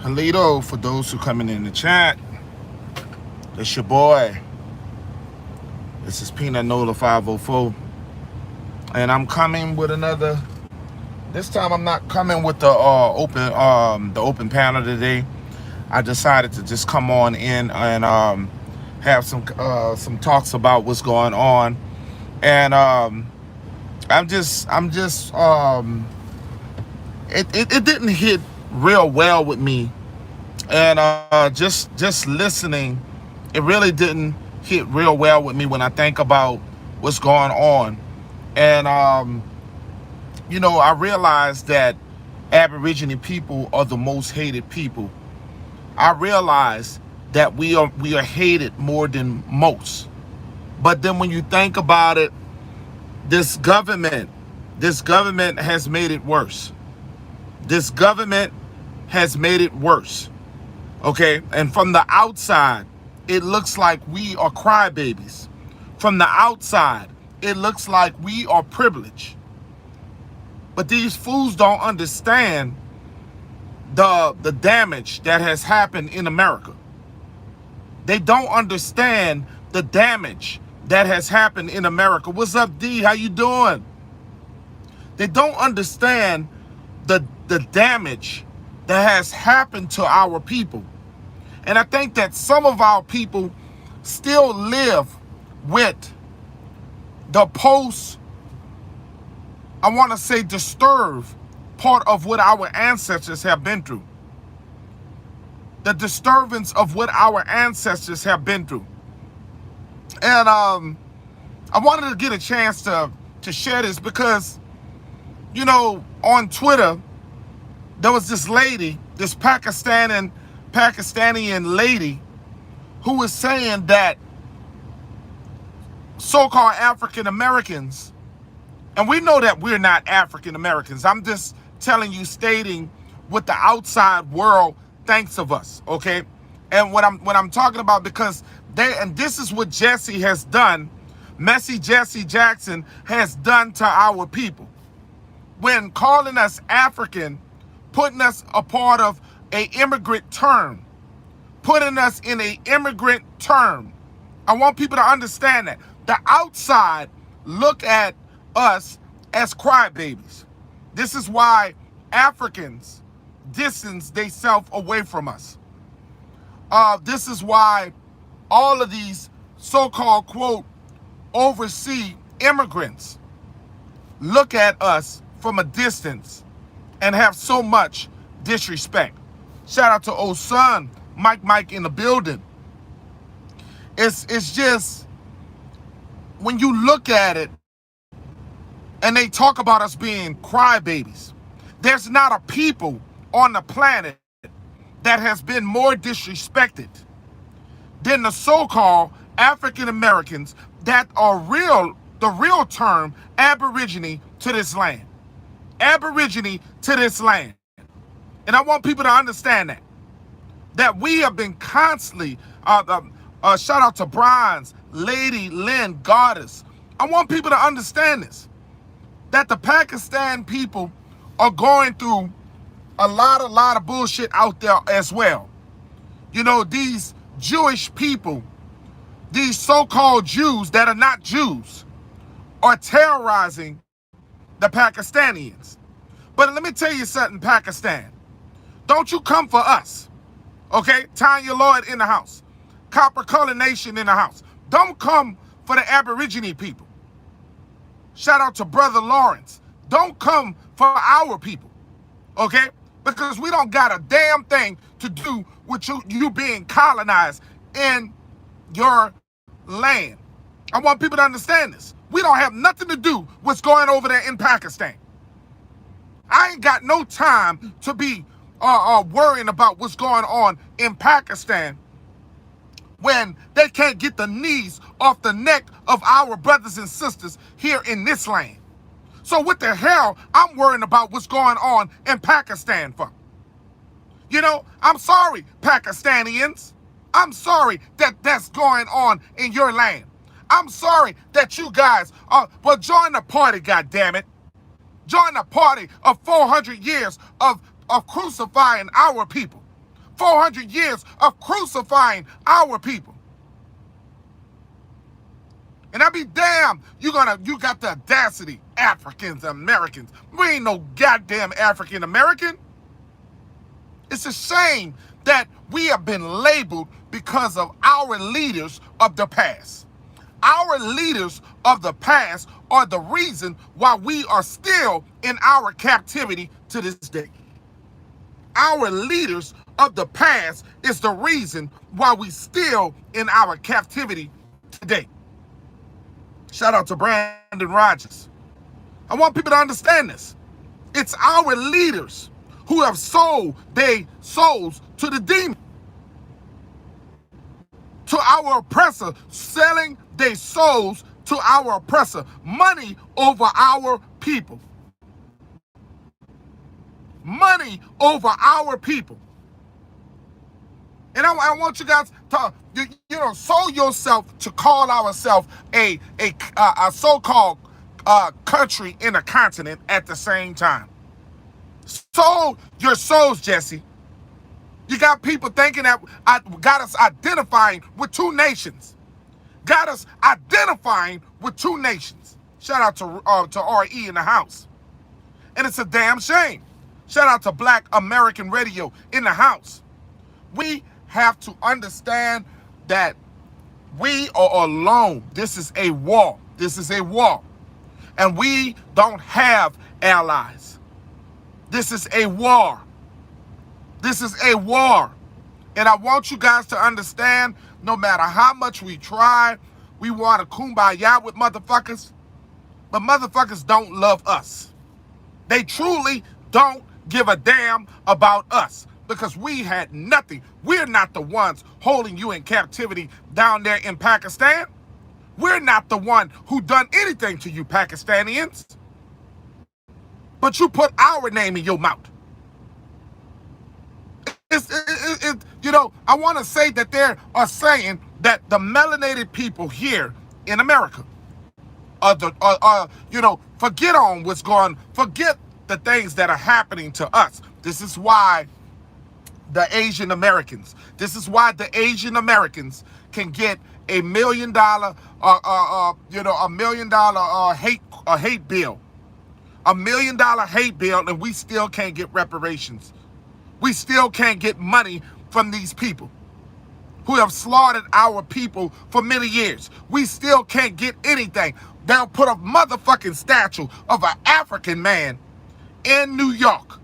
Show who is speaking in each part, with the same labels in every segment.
Speaker 1: Polito, for those who coming in the chat, it's your boy. This is Peanut Nola 504. And I'm coming with another. This time I'm not coming with the open panel today. I decided to just come on in and have some talks about what's going on. And it didn't hit real well with me. And just listening, it really didn't hit real well with me when I think about what's going on. And I realized that Aborigine people are the most hated people. I realize that we are hated more than most. But then when you think about it, this government has made it worse. This government has made it worse. Okay? And from the outside, it looks like we are crybabies. From the outside, it looks like we are privileged. But these fools don't understand the damage that has happened in America. They don't understand the damage that has happened in America. What's up, D? How you doing? They don't understand the damage that has happened to our people. And I think that some of our people still live with the disturbed part of what our ancestors have been through. The disturbance of what our ancestors have been through. And I wanted to get a chance to share this because, on Twitter, there was this lady, this Pakistani lady, who was saying that so-called African Americans, and we know that we're not African Americans. I'm just telling you, stating what the outside world thinks of us, okay? And what I'm talking about, because this is what Jesse has done, Messy Jesse Jackson has done to our people. When calling us African, putting us a part of an immigrant term, putting us in an immigrant term. I want people to understand that. The outside look at us as crybabies. This is why Africans distance themselves away from us. This is why all of these so-called, quote, overseas immigrants look at us from a distance and have so much disrespect. Shout out to old son, Mike in the building. It's just, when you look at it and they talk about us being crybabies, there's not a people on the planet that has been more disrespected than the so-called African Americans that are the real term, Aborigine to this land. Aborigine to this land. And I want people to understand that we have been constantly, shout out to Brian's, Lady, Lynn, Goddess. I want people to understand this, that the Pakistan people are going through a lot of bullshit out there as well. These Jewish people, these so-called Jews that are not Jews, are terrorizing the Pakistanians. But let me tell you something, Pakistan. Don't you come for us, okay? Tanya Lloyd in the house. Copper Color Nation in the house. Don't come for the Aborigine people. Shout out to Brother Lawrence. Don't come for our people, okay? Because we don't got a damn thing to do with you being colonized in your land. I want people to understand this. We don't have nothing to do with what's going over there in Pakistan. I ain't got no time to be worrying about what's going on in Pakistan when they can't get the knees off the neck of our brothers and sisters here in this land. So what the hell I'm worrying about what's going on in Pakistan for? I'm sorry, Pakistanians. I'm sorry that that's going on in your land. I'm sorry that you guys join the party, goddammit. Join the party of 400 years of crucifying our people. 400 years of crucifying our people. And I be damned, you got the audacity, Africans, Americans. We ain't no goddamn African American. It's a shame that we have been labeled because of our leaders of the past. Our leaders of the past are the reason why we are still in our captivity to this day. Our leaders of the past is the reason why we still in our captivity today. Shout out to Brandon Rogers. I want people to understand this. It's our leaders who have sold their souls to the demon, to our oppressor, selling their souls to our oppressor. Money over our people. Money over our people. And I want you guys to, sold yourself to call ourselves a so-called country in a continent at the same time. Sold your souls, Jesse. You got people thinking that got us identifying with two nations. Got us identifying with two nations. Shout out to RE in the house. And it's a damn shame. Shout out to Black American Radio in the house. We have to understand that we are alone. This is a war. This is a war. And we don't have allies. This is a war. This is a war. And I want you guys to understand, no matter how much we try, we want to kumbaya with motherfuckers, but motherfuckers don't love us. They truly don't give a damn about us because we had nothing. We're not the ones holding you in captivity down there in Pakistan. We're not the one who done anything to you Pakistanians. But you put our name in your mouth. I want to say that they are saying that the melanated people here in America forget on what's going, forget the things that are happening to us. This is why the Asian Americans can get $1 million, hate bill. $1 million hate bill, and we still can't get reparations. We still can't get money from these people who have slaughtered our people for many years. We still can't get anything. They'll put a motherfucking statue of an African man in New York,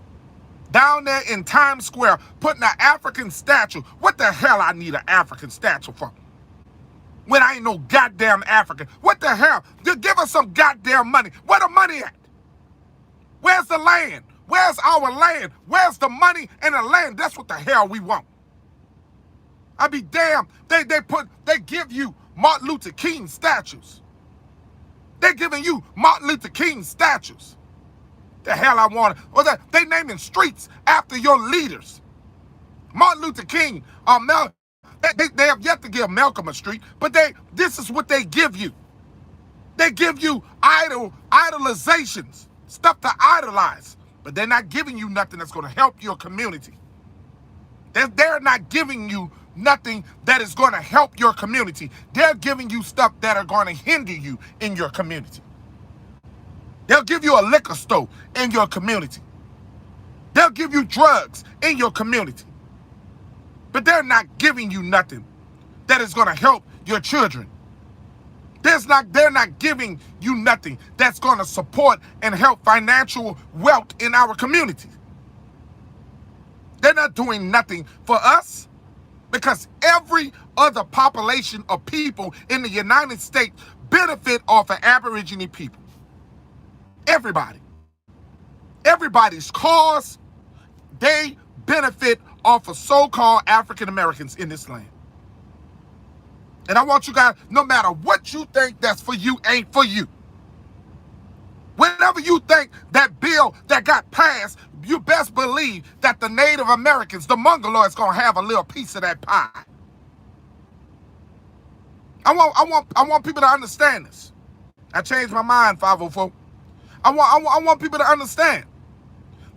Speaker 1: down there in Times Square, putting an African statue. What the hell I need an African statue for? When I ain't no goddamn African. What the hell? Just give us some goddamn money. Where the money at? Where's the land? Where's our land? Where's the money and the land? That's what the hell we want. I be damned. They give you Martin Luther King statues. They're giving you Martin Luther King statues. The hell I want it. Or they naming streets after your leaders. Martin Luther King, they have yet to give Malcolm a street, but this is what they give you. They give you idolizations, stuff to idolize, but they're not giving you nothing that's going to help your community. They're not giving you nothing that is going to help your community. They're giving you stuff that are going to hinder you in your community. They'll give you a liquor store in your community. They'll give you drugs in your community. But they're not giving you nothing that is going to help your children. They're not giving you nothing that's going to support and help financial wealth in our community. They're not doing nothing for us because every other population of people in the United States benefit off of aborigine people. Everybody. Everybody's cause, they benefit off of so-called African Americans in this land. And I want you guys, no matter what you think that's for you, ain't for you. Whenever you think that bill that got passed, you best believe that the Native Americans, the Mongoloids, gonna have a little piece of that pie. I want people to understand this. I changed my mind, 504. I want people to understand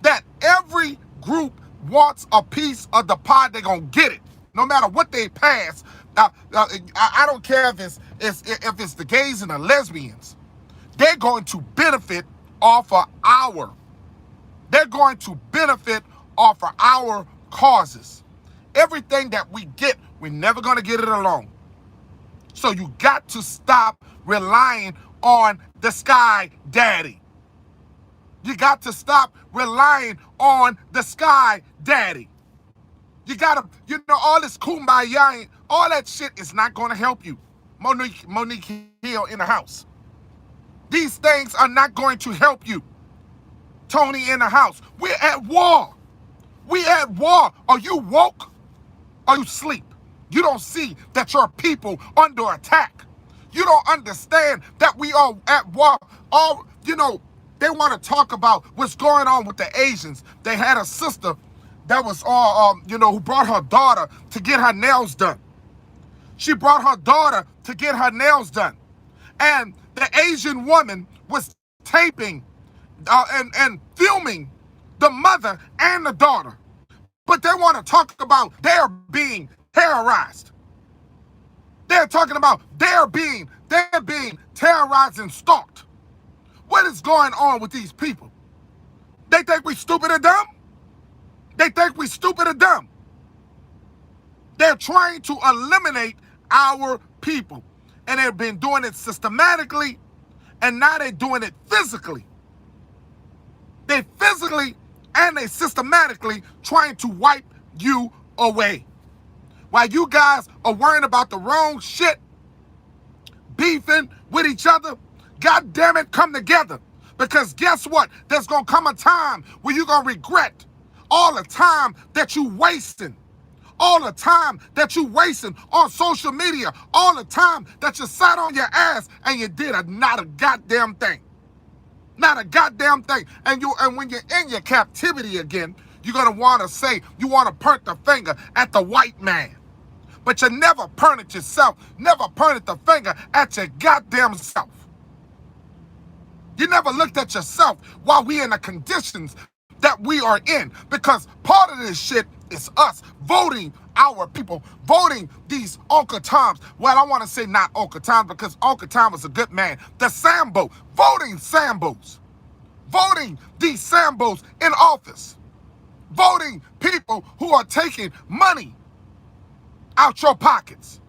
Speaker 1: that every group wants a piece of the pie, they're going to get it, no matter what they pass. I don't care if it's the gays and the lesbians. They're going to benefit off of they're going to benefit off of our causes. Everything that we get, we're never going to get it alone. So you got to stop relying on the sky daddy. You got to stop relying on the sky daddy. You gotta, all this kumbaya, all that shit is not gonna help you. Monique Hill in the house. These things are not going to help you. Tony in the house. We're at war. We at war. Are you woke? Are you asleep? You don't see that your people under attack. You don't understand that we are at war. They want to talk about what's going on with the Asians. They had a sister that was who brought her daughter to get her nails done. She brought her daughter to get her nails done. And the Asian woman was taping and filming the mother and the daughter. But they want to talk about they're being terrorized. They're talking about they're being terrorized and stalked. What is going on with these people? They think we stupid or dumb? They think we stupid or dumb. They're trying to eliminate our people. And they've been doing it systematically, and now they're doing it physically. They physically and they systematically trying to wipe you away. While you guys are worrying about the wrong shit, beefing with each other, God damn it, come together. Because guess what? There's going to come a time where you're going to regret all the time that you wasting. All the time that you wasting on social media. All the time that you sat on your ass and you did not a goddamn thing. Not a goddamn thing. And when you're in your captivity again, you're going to want to say, you want to point the finger at the white man. But you never pointed yourself, never pointed the finger at your goddamn self. You never looked at yourself while we in the conditions that we are in. Because part of this shit is us voting our people, voting these Uncle Toms. Well, I want to say not Uncle Toms because Uncle Tom was a good man. The Sambo, voting Sambos. Voting these Sambos in office. Voting people who are taking money out your pockets.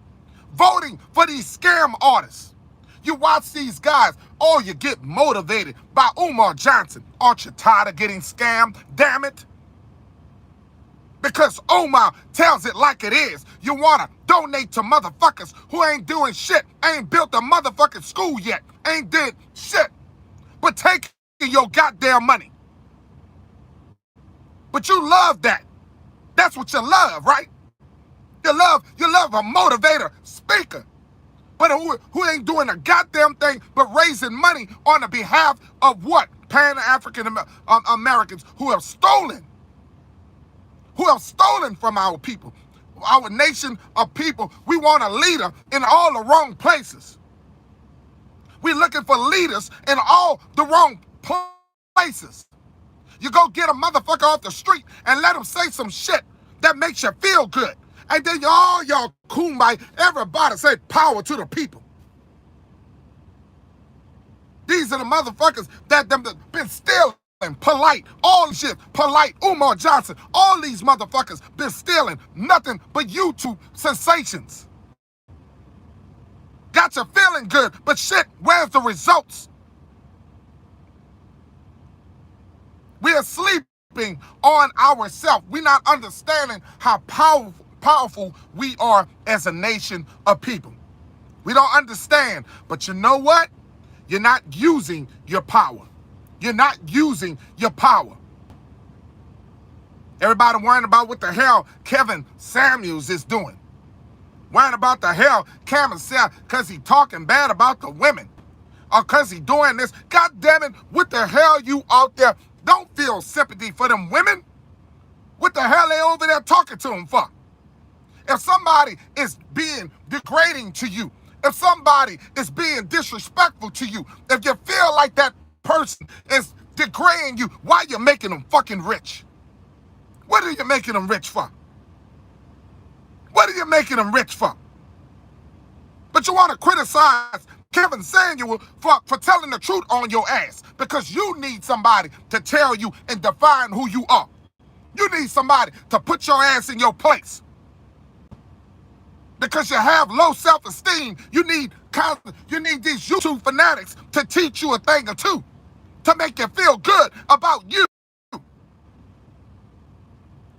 Speaker 1: Voting for these scam artists. You watch these guys, oh, you get motivated by Umar Johnson. Aren't you tired of getting scammed? Damn it. Because Omar tells it like it is. You want to donate to motherfuckers who ain't doing shit, ain't built a motherfucking school yet, ain't did shit, but taking your goddamn money. But you love that. That's what you love, right? You love a motivator, speaker, but who ain't doing a goddamn thing but raising money on the behalf of what? Pan-African Americans who have stolen from our people, our nation of people. We want a leader in all the wrong places. We're looking for leaders in all the wrong places. You go get a motherfucker off the street and let him say some shit that makes you feel good. And then y'all kumbaya, everybody say power to the people. These are the motherfuckers that been stealing. Polite, all shit, polite, Umar Johnson, all these motherfuckers been stealing nothing but YouTube sensations. Got you feeling good, but shit, where's the results? We are sleeping on ourselves. We're not understanding how powerful we are as a nation of people. We don't understand, but you know what? You're not using your power. You're not using your power. Everybody worrying about what the hell Kevin Samuels is doing. Worrying about the hell Kevin Samuels because he talking bad about the women. Or because he doing this. God damn it, what the hell you out there don't feel sympathy for them women? What the hell they over there talking to them for? If somebody is being degrading to you, if somebody is being disrespectful to you, if you feel like that person is degrading you, why you making them fucking rich? What are you making them rich for? What are you making them rich for? But you want to criticize Kevin Samuel for telling the truth on your ass because you need somebody to tell you and define who you are. You need somebody to put your ass in your place. Because you have low self-esteem, you need these YouTube fanatics to teach you a thing or two, to make you feel good about you.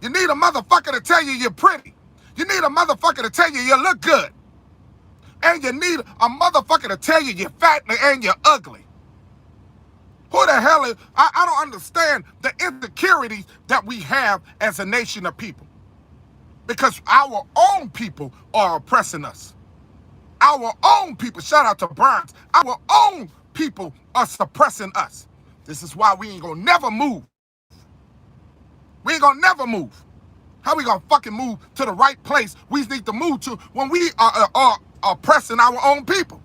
Speaker 1: You need a motherfucker to tell you you're pretty. You need a motherfucker to tell you you look good. And you need a motherfucker to tell you you're fat and you're ugly. Who the hell is... I don't understand the insecurities that we have as a nation of people. Because our own people are oppressing us. Our own people, shout out to Burns, our own people are suppressing us. This is why we ain't gonna never move. We ain't gonna never move. How we gonna fucking move to the right place we need to move to when we are oppressing our own people?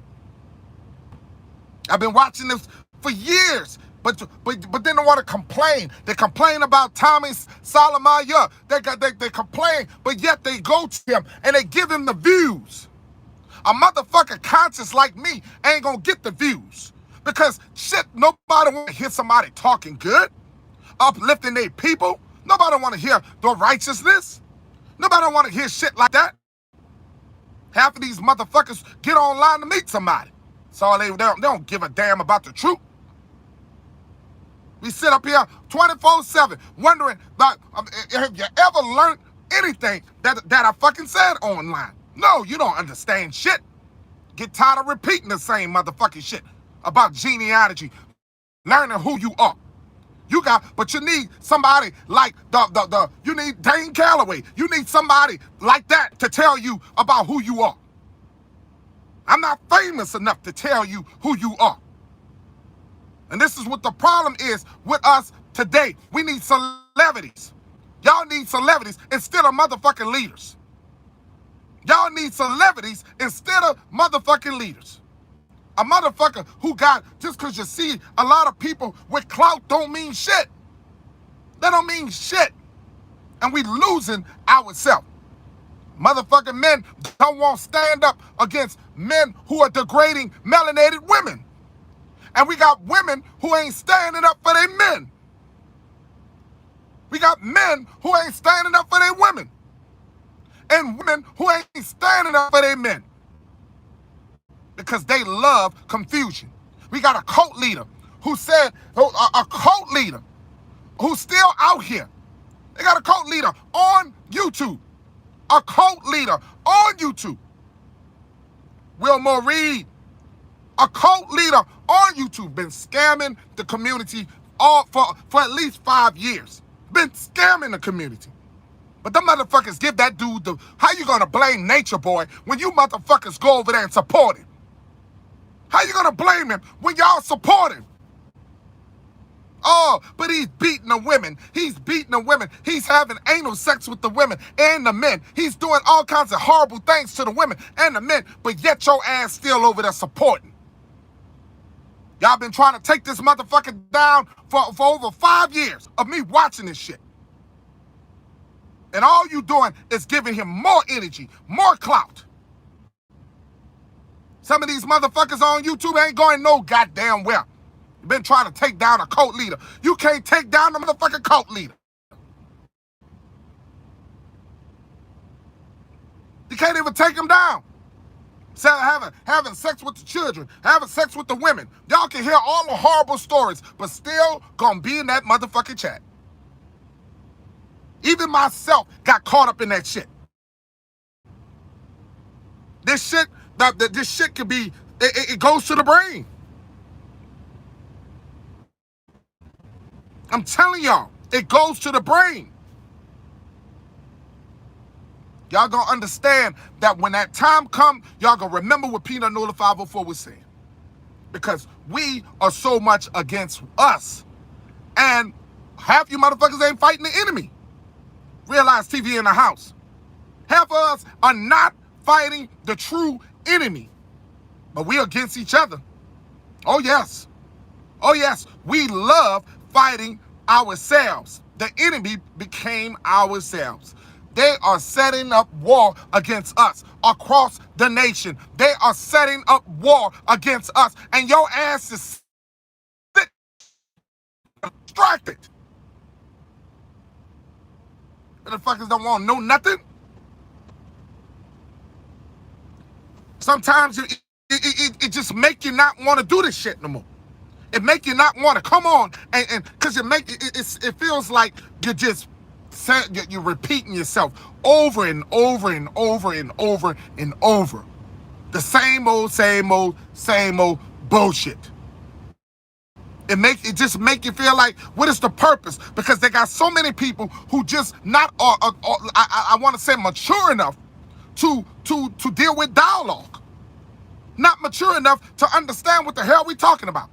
Speaker 1: I've been watching this for years, but then they want to complain. They complain about Tommy Sotomayor. They complain, but yet they go to him and they give him the views. A motherfucker conscious like me ain't gonna get the views because shit. Nobody want to hear somebody talking good, uplifting their people. Nobody want to hear the righteousness. Nobody want to hear shit like that. Half of these motherfuckers get online to meet somebody. So they don't give a damn about the truth. We sit up here 24/7 wondering, like, have you ever learned anything that I fucking said online? No, you don't understand shit. Get tired of repeating the same motherfucking shit about genealogy, learning who you are. But you need somebody like you need Dane Calloway. You need somebody like that to tell you about who you are. I'm not famous enough to tell you who you are. And this is what the problem is with us today. We need celebrities. Y'all need celebrities instead of motherfucking leaders. Y'all need celebrities instead of motherfucking leaders. A motherfucker who got, just because you see a lot of people with clout don't mean shit. That don't mean shit. And we losing ourselves. Motherfucking men don't want to stand up against men who are degrading melanated women. And we got women who ain't standing up for their men. We got men who ain't standing up for their women. And women who ain't standing up for their men. Because they love confusion. We got a cult leader who said, a cult leader who's still out here. They got a cult leader on YouTube. A cult leader on YouTube. Wilmore Reed, a cult leader on YouTube, been scamming the community for at least 5 years. Been scamming the community. But them motherfuckers give that dude how you gonna blame Nature Boy when you motherfuckers go over there and support him? How you gonna blame him when y'all support him? Oh, but he's beating the women. He's beating the women. He's having anal sex with the women and the men. He's doing all kinds of horrible things to the women and the men, but yet your ass still over there supporting. Y'all been trying to take this motherfucker down for over 5 years of me watching this shit. And all you doing is giving him more energy, more clout. Some of these motherfuckers on YouTube ain't going no goddamn well. You've been trying to take down a cult leader. You can't take down the motherfucking cult leader. You can't even take him down. So having sex with the children, having sex with the women. Y'all can hear all the horrible stories, but still gonna be in that motherfucking chat. Even myself got caught up in that shit. This shit could be, it goes to the brain. I'm telling y'all, it goes to the brain. Y'all gonna understand that when that time come, y'all gonna remember what Peanut Nola 504 was saying. Because we are so much against us. And half you motherfuckers ain't fighting the enemy. Realize TV in the house. Half of us are not fighting the true enemy. But we against each other. Oh yes. Oh yes. We love fighting ourselves. The enemy became ourselves. They are setting up war against us across the nation. They are setting up war against us. And your ass is distracted. Motherfuckers don't want to know nothing. Sometimes it just make you not want to do this shit no more. It make you not want to come on and because it feels like you're just you're repeating yourself over and over and over and over and over. The same old bullshit. It just make you feel like, what is the purpose? Because they got so many people who just not I want to say mature enough to deal with dialogue. Not mature enough to understand what the hell we talking about.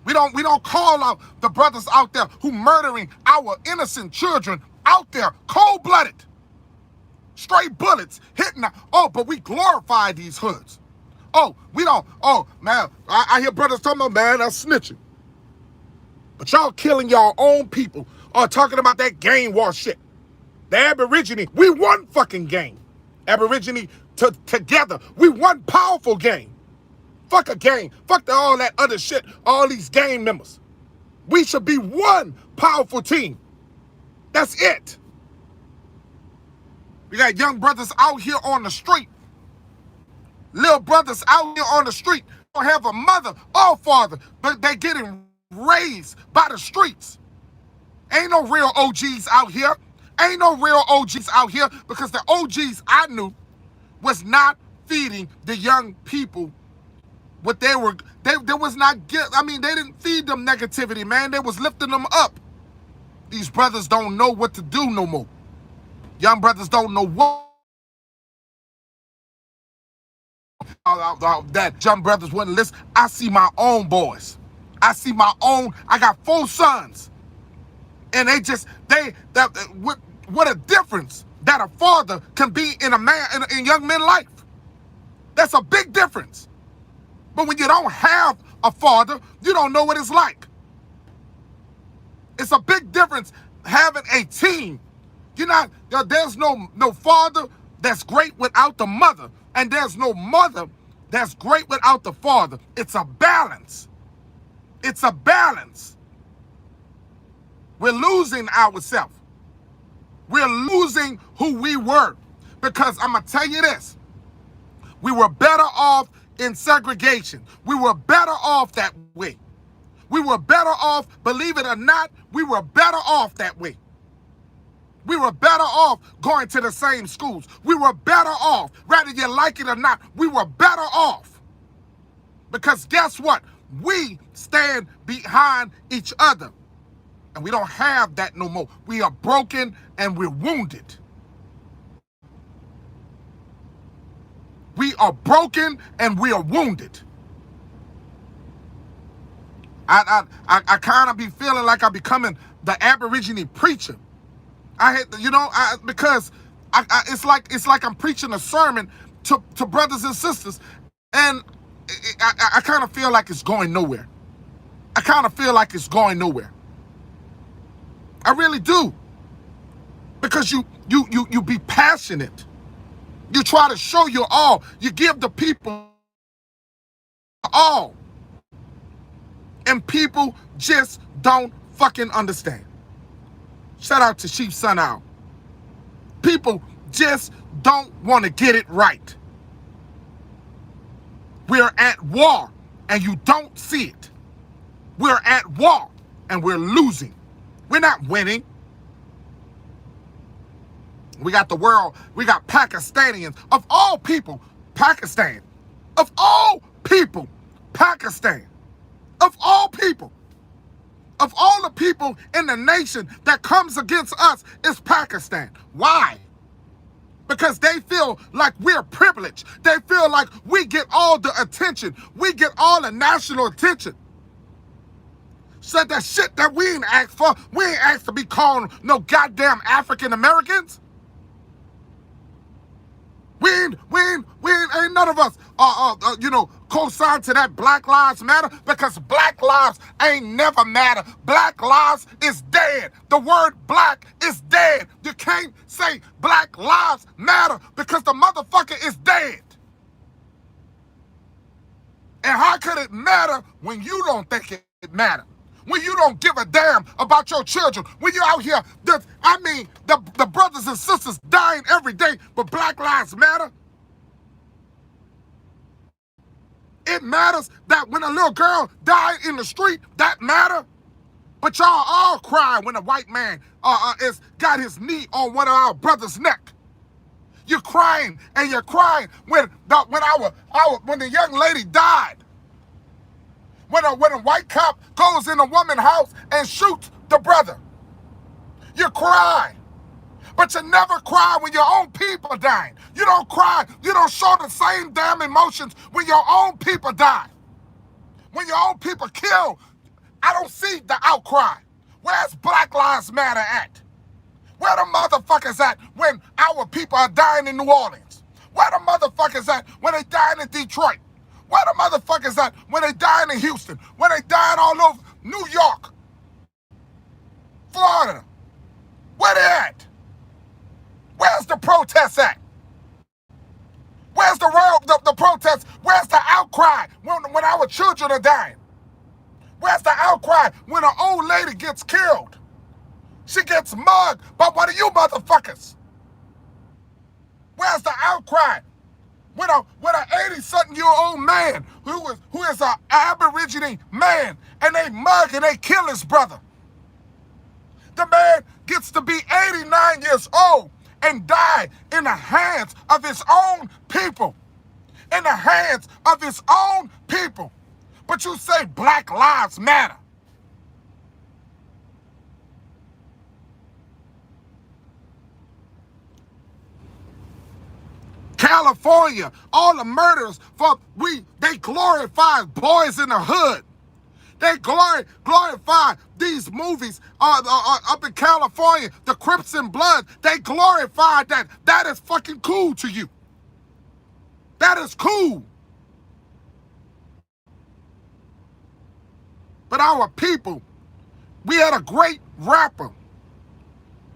Speaker 1: We don't call out the brothers out there who murdering our innocent children out there, cold-blooded. Straight bullets hitting. But we glorify these hoods. We don't. Man, I hear brothers talking about, man, that's snitching. But y'all killing y'all own people or talking about that gang war shit. The Aborigine, we one fucking gang. Aborigine together, we one powerful gang. Fuck a gang. Fuck all that other shit, all these gang members. We should be one powerful team. That's it. We got young brothers out here on the street. Little brothers out here on the street. Don't have a mother or father, but they getting raised by the streets. Ain't no real OGs out here. Ain't no real OGs out here because the OGs I knew was not feeding the young people what they was not they didn't feed them negativity, man. They was lifting them up. These brothers don't know what to do no more. Young brothers don't know what that young brothers wouldn't listen. I see my own boys. I got 4 sons. And what a difference that a father can be in in young men's life. That's a big difference. But when you don't have a father, you don't know what it's like. It's a big difference having a team. There's no father that's great without the mother, and there's no mother that's great without the father. It's a balance. It's a balance. We're losing ourselves. We're losing who we were. Because I'm going to tell you this. We were better off in segregation. We were better off that way. We were better off, believe it or not, we were better off that way. We were better off going to the same schools. We were better off, whether you like it or not, we were better off. Because guess what? We stand behind each other. And we don't have that no more. We are broken and we're wounded. We are broken and we are wounded. I kind of be feeling like I'm becoming the Aborigine preacher. Because it's like I'm preaching a sermon to brothers and sisters, and I kind of feel like it's going nowhere. I kind of feel like it's going nowhere. I really do. Because you be passionate. You try to show your all. You give the people all. And people just don't fucking understand. Shout out to Chief Sun Owl. People just don't want to get it right. We're at war and you don't see it. We're at war and we're losing. We're not winning. We got the world. We got Pakistanians. Of all people, Pakistan. Of all people, Pakistan. Of all people. Of all the people in the nation that comes against us is Pakistan. Why? Because they feel like we're privileged. They feel like we get all the attention. We get all the national attention. Said that shit that we ain't asked for. We ain't asked to be called no goddamn African Americans. Ain't none of us, co-sign to that Black Lives Matter, because Black lives ain't never matter. Black lives is dead. The word black is dead. You can't say Black Lives Matter because the motherfucker is dead. And how could it matter when you don't think it matter? When you don't give a damn about your children? When you're out here, the brothers and sisters dying every day, but Black Lives Matter? It matters that when a little girl died in the street, that matter? But y'all all cry when a white man is got his knee on one of our brothers' neck. You're crying and you're crying when the young lady died. When a white cop goes in a woman's house and shoots the brother. You cry. But you never cry when your own people are dying. You don't cry. You don't show the same damn emotions when your own people die. When your own people kill, I don't see the outcry. Where's Black Lives Matter at? Where the motherfuckers at when our people are dying in New Orleans? Where the motherfuckers at when they dying in Detroit? Where the motherfuckers at when they dying in Houston? When they dying all over New York? Florida? Where they at? Where's the protests at? Where's the protests? Where's the outcry when our children are dying? Where's the outcry when an old lady gets killed? She gets mugged by one of you motherfuckers. Where's the outcry when a 80-something-year-old man who is an aborigine man and they mug and they kill his brother? The man gets to be 89 years old and die in the hands of his own people. In the hands of his own people. But you say Black Lives Matter. California, all the murders they glorify boys in the hood. They glorify these movies up in California, the Crips and Blood. They glorify that. That is fucking cool to you. That is cool. But our people, we had a great rapper.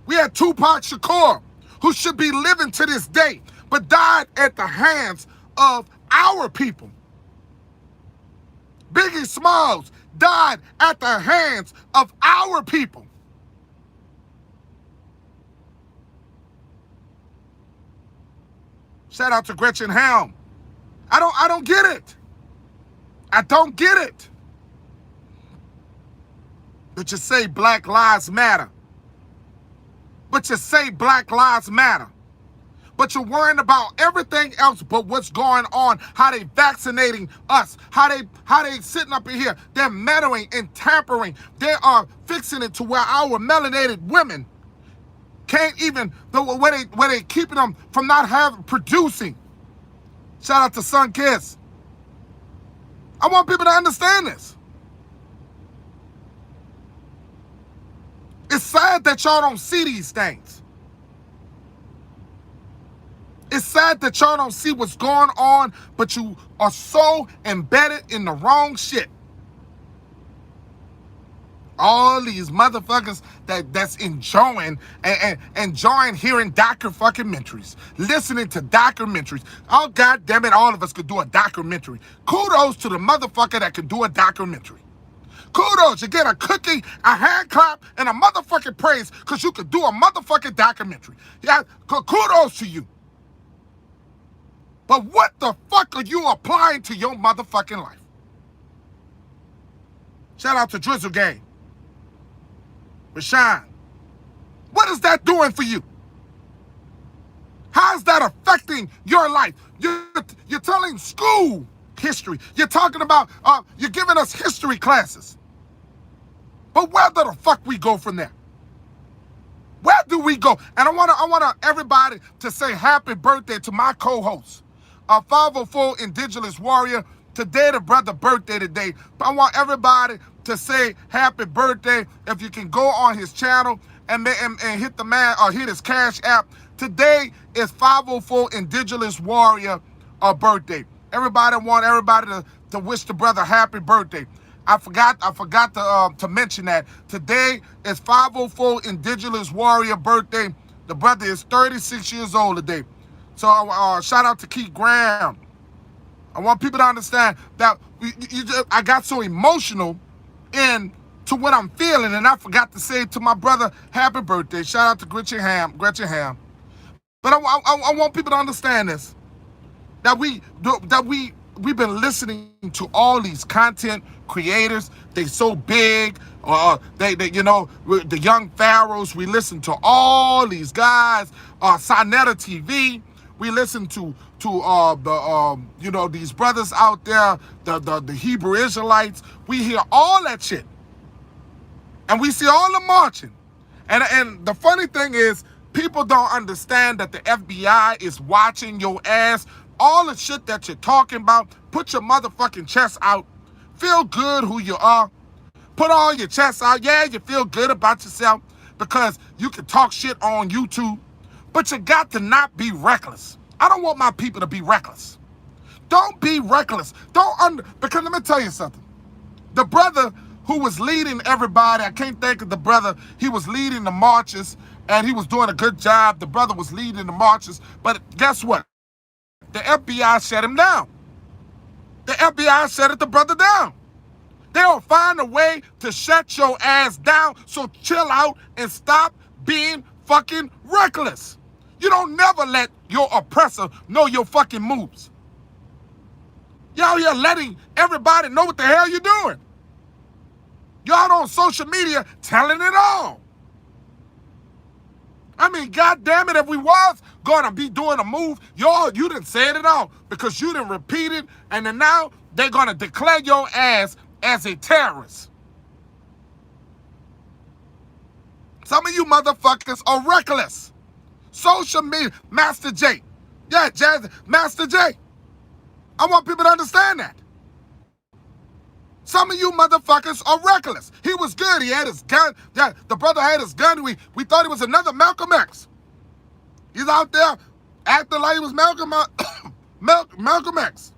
Speaker 1: We had Tupac Shakur, who should be living to this day, but died at the hands of our people. Biggie Smalls died at the hands of our people. Shout out to Gretchen Helm. I don't get it. I don't get it. But you say Black Lives Matter. But you say Black Lives Matter. But you're worrying about everything else but what's going on, how they vaccinating us, how they sitting up in here, they're meddling and tampering. They are fixing it to where our melanated women can't even, where they keeping them from not producing. Shout out to Sun Kiss. I want people to understand this. It's sad that y'all don't see these things. It's sad that y'all don't see what's going on, but you are so embedded in the wrong shit. All these motherfuckers that's enjoying hearing documentaries, listening to documentaries. Oh, God damn it, all of us could do a documentary. Kudos to the motherfucker that could do a documentary. Kudos, you get a cookie, a hand clap, and a motherfucking praise because you could do a motherfucking documentary. Yeah, kudos to you. But what the fuck are you applying to your motherfucking life? Shout out to Drizzle Gang. Rashawn. What is that doing for you? How is that affecting your life? You're telling school history. You're talking about, you're giving us history classes. But where the fuck we go from there? Where do we go? And I want everybody to say happy birthday to my co-host, a 504 Indigenous warrior. Today, the brother birthday today. I want everybody to say happy birthday. If you can go on his channel and hit the man or hit his Cash App. Today is 504 Indigenous Warrior birthday. I want everybody to wish the brother happy birthday. I forgot to mention that. Today is 504 Indigenous Warrior birthday. The brother is 36 years old today. So shout out to Keith Graham. I want people to understand that I got so emotional into what I'm feeling, and I forgot to say to my brother, happy birthday. Shout out to Gretchen Ham. But I want people to understand this, that we've been listening to all these content creators. They so big. They the young pharaohs. We listen to all these guys. Sinetta TV. We listen to these brothers out there, the Hebrew Israelites. We hear all that shit, and we see all the marching. And the funny thing is, people don't understand that the FBI is watching your ass. All the shit that you're talking about, put your motherfucking chest out. Feel good who you are. Put all your chest out. Yeah, you feel good about yourself because you can talk shit on YouTube. But you got to not be reckless. I don't want my people to be reckless. Don't be reckless. Because let me tell you something. The brother who was leading everybody, I can't think of the brother, he was leading the marches, and he was doing a good job. The brother was leading the marches. But guess what? The FBI shut him down. The FBI shut the brother down. They'll find a way to shut your ass down, so chill out and stop being fucking reckless. You don't never let your oppressor know your fucking moves. Y'all here letting everybody know what the hell you're doing. Y'all on social media telling it all. I mean, God damn it, if we was gonna be doing a move, you didn't say it at all because you didn't repeat it, and then now they're gonna declare your ass as a terrorist. Some of you motherfuckers are reckless. Social media, Master J. Yeah, Master J. I want people to understand that. Some of you motherfuckers are reckless. He was good. He had his gun. Yeah, the brother had his gun. We thought he was another Malcolm X. He's out there acting like he was Malcolm X.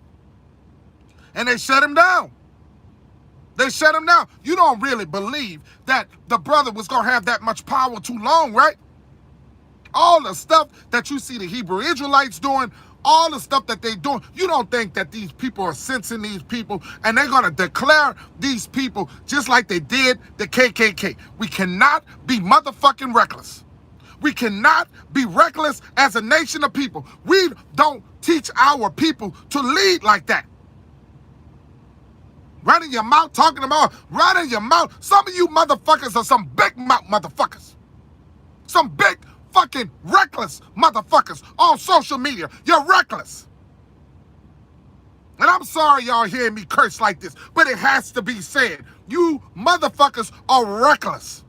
Speaker 1: And they shut him down. You don't really believe that the brother was going to have that much power too long, right? All the stuff that you see the Hebrew Israelites doing, all the stuff that they doing, you don't think that these people are sensing these people and they're going to declare these people just like they did the KKK. We cannot be motherfucking reckless. We cannot be reckless as a nation of people. We don't teach our people to lead like that. Running your mouth, talking about running your mouth. Some of you motherfuckers are some big mouth motherfuckers. Some big fucking reckless motherfuckers on social media. You're reckless. And I'm sorry y'all hearing me curse like this, but it has to be said. You motherfuckers are reckless.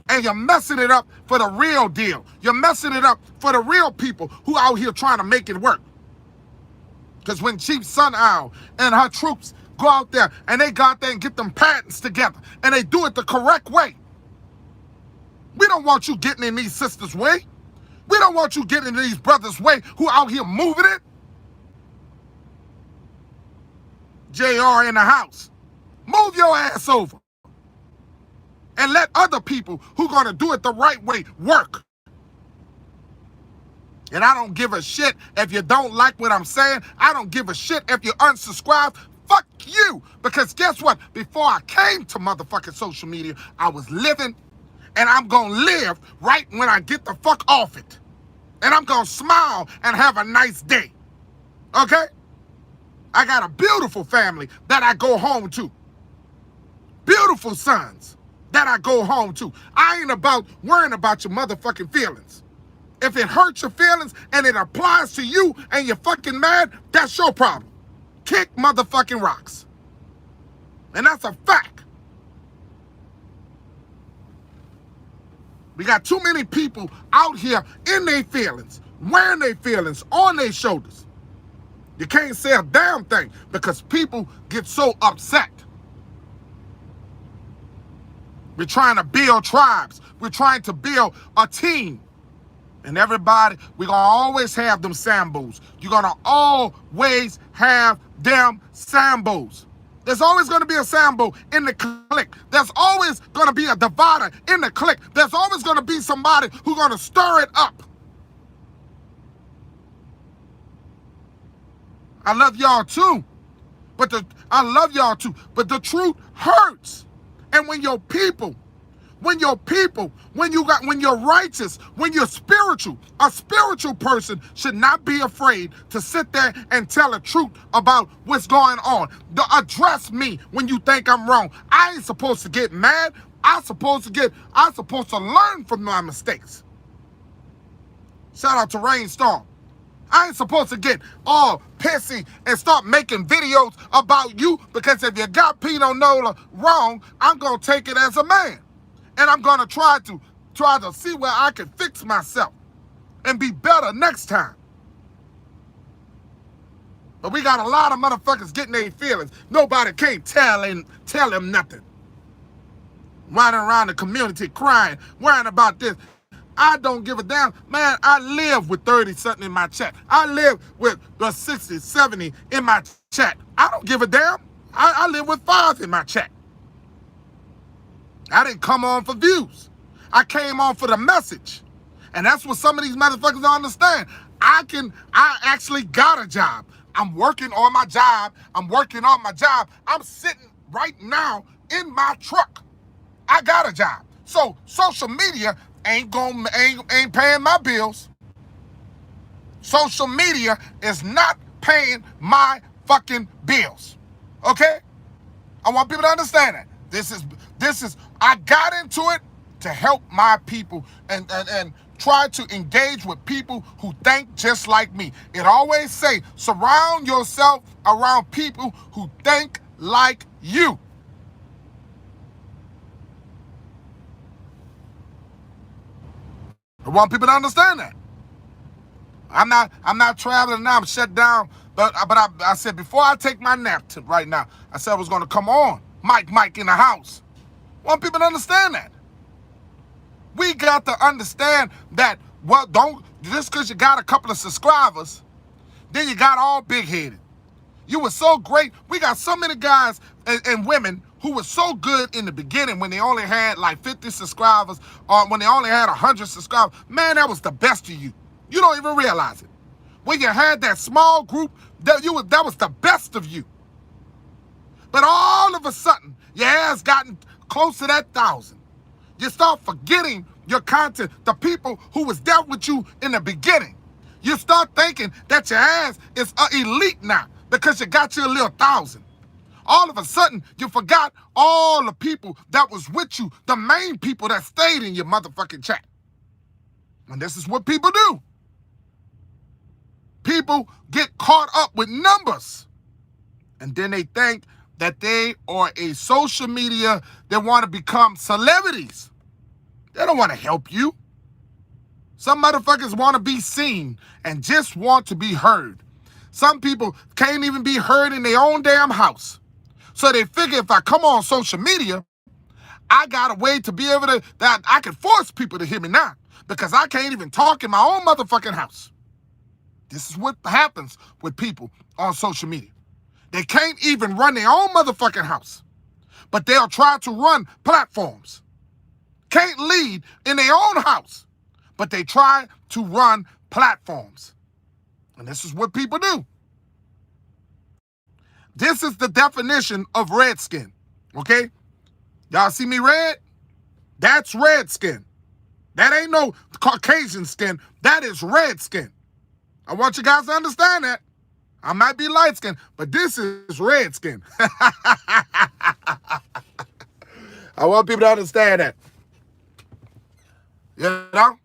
Speaker 1: And you're messing it up for the real deal. You're messing it up for the real people who out here trying to make it work. Because when Chief Sun Owl and her troops go out there and they go out there and get them patents together and they do it the correct way, we don't want you getting in these sisters' way. We don't want you getting in these brothers' way who out here moving it. JR in the house. Move your ass over. And let other people who gonna do it the right way work. And I don't give a shit if you don't like what I'm saying. I don't give a shit if you unsubscribe. Fuck you. Because guess what? Before I came to motherfucking social media, I was living. And I'm going to live right when I get the fuck off it. And I'm going to smile and have a nice day. Okay? I got a beautiful family that I go home to. Beautiful sons that I go home to. I ain't about worrying about your motherfucking feelings. If it hurts your feelings and it applies to you and you're fucking mad, that's your problem. Kick motherfucking rocks. And that's a fact. We got too many people out here in their feelings, wearing their feelings on their shoulders. You can't say a damn thing because people get so upset. We're trying to build tribes. We're trying to build a team. And everybody, we're going to always have them Sambos. You're going to always have them Sambos. There's always going to be a Sambo in the clique. There's always going to be a divider in the clique. There's always going to be somebody who's going to stir it up. I love y'all too. I love y'all too. But the truth hurts. And when you're righteous, when you're spiritual, a spiritual person should not be afraid to sit there and tell the truth about what's going on. Address me when you think I'm wrong. I ain't supposed to get mad. I'm supposed to learn from my mistakes. Shout out to Rainstorm. I ain't supposed to get all pissy and start making videos about you, because if you got Pino Nola wrong, I'm going to take it as a man. And I'm going to try to see where I can fix myself and be better next time. But we got a lot of motherfuckers getting their feelings. Nobody can't tell him nothing. Running around the community crying, worrying about this. I don't give a damn. Man, I live with 30-something in my chat. I live with the 60, 70 in my chat. I don't give a damn. I live with 5 in my chat. I didn't come on for views. I came on for the message. And that's what some of these motherfuckers don't understand. I actually got a job. I'm working on my job. I'm sitting right now in my truck. I got a job. So social media ain't paying my bills. Social media is not paying my fucking bills. Okay? I want people to understand that. This is I got into it to help my people and try to engage with people who think just like me. It always say, surround yourself around people who think like you. I want people to understand that. I'm not traveling now. I'm shut down. But I said before I take my nap right now, I said I was going to come on. Mike in the house. I want people to understand that. We got to understand that, well, don't, just because you got a couple of subscribers, then you got all big-headed. You were so great. We got so many guys and women who were so good in the beginning when they only had like 50 subscribers or when they only had 100 subscribers. Man, that was the best of you. You don't even realize it. When you had that small group, that was the best of you. But all of a sudden, your ass gotten close to that 1,000. You start forgetting your content, the people who was there with you in the beginning. You start thinking that your ass is elite now because you got your little 1,000. All of a sudden, you forgot all the people that was with you, the main people that stayed in your motherfucking chat. And this is what people do. People get caught up with numbers. And then they think that they are a social media, they want to become celebrities. They don't want to help you. Some motherfuckers want to be seen and just want to be heard. Some people can't even be heard in their own damn house. So they figure if I come on social media, I got a way to be able to, that I can force people to hear me now because I can't even talk in my own motherfucking house. This is what happens with people on social media. They can't even run their own motherfucking house, but they'll try to run platforms. Can't lead in their own house, but they try to run platforms. And this is what people do. This is the definition of redskin, okay? Y'all see me red? That's redskin. That ain't no Caucasian skin. That is redskin. I want you guys to understand that. I might be light skinned, but this is red skin. I want people to understand that. You know?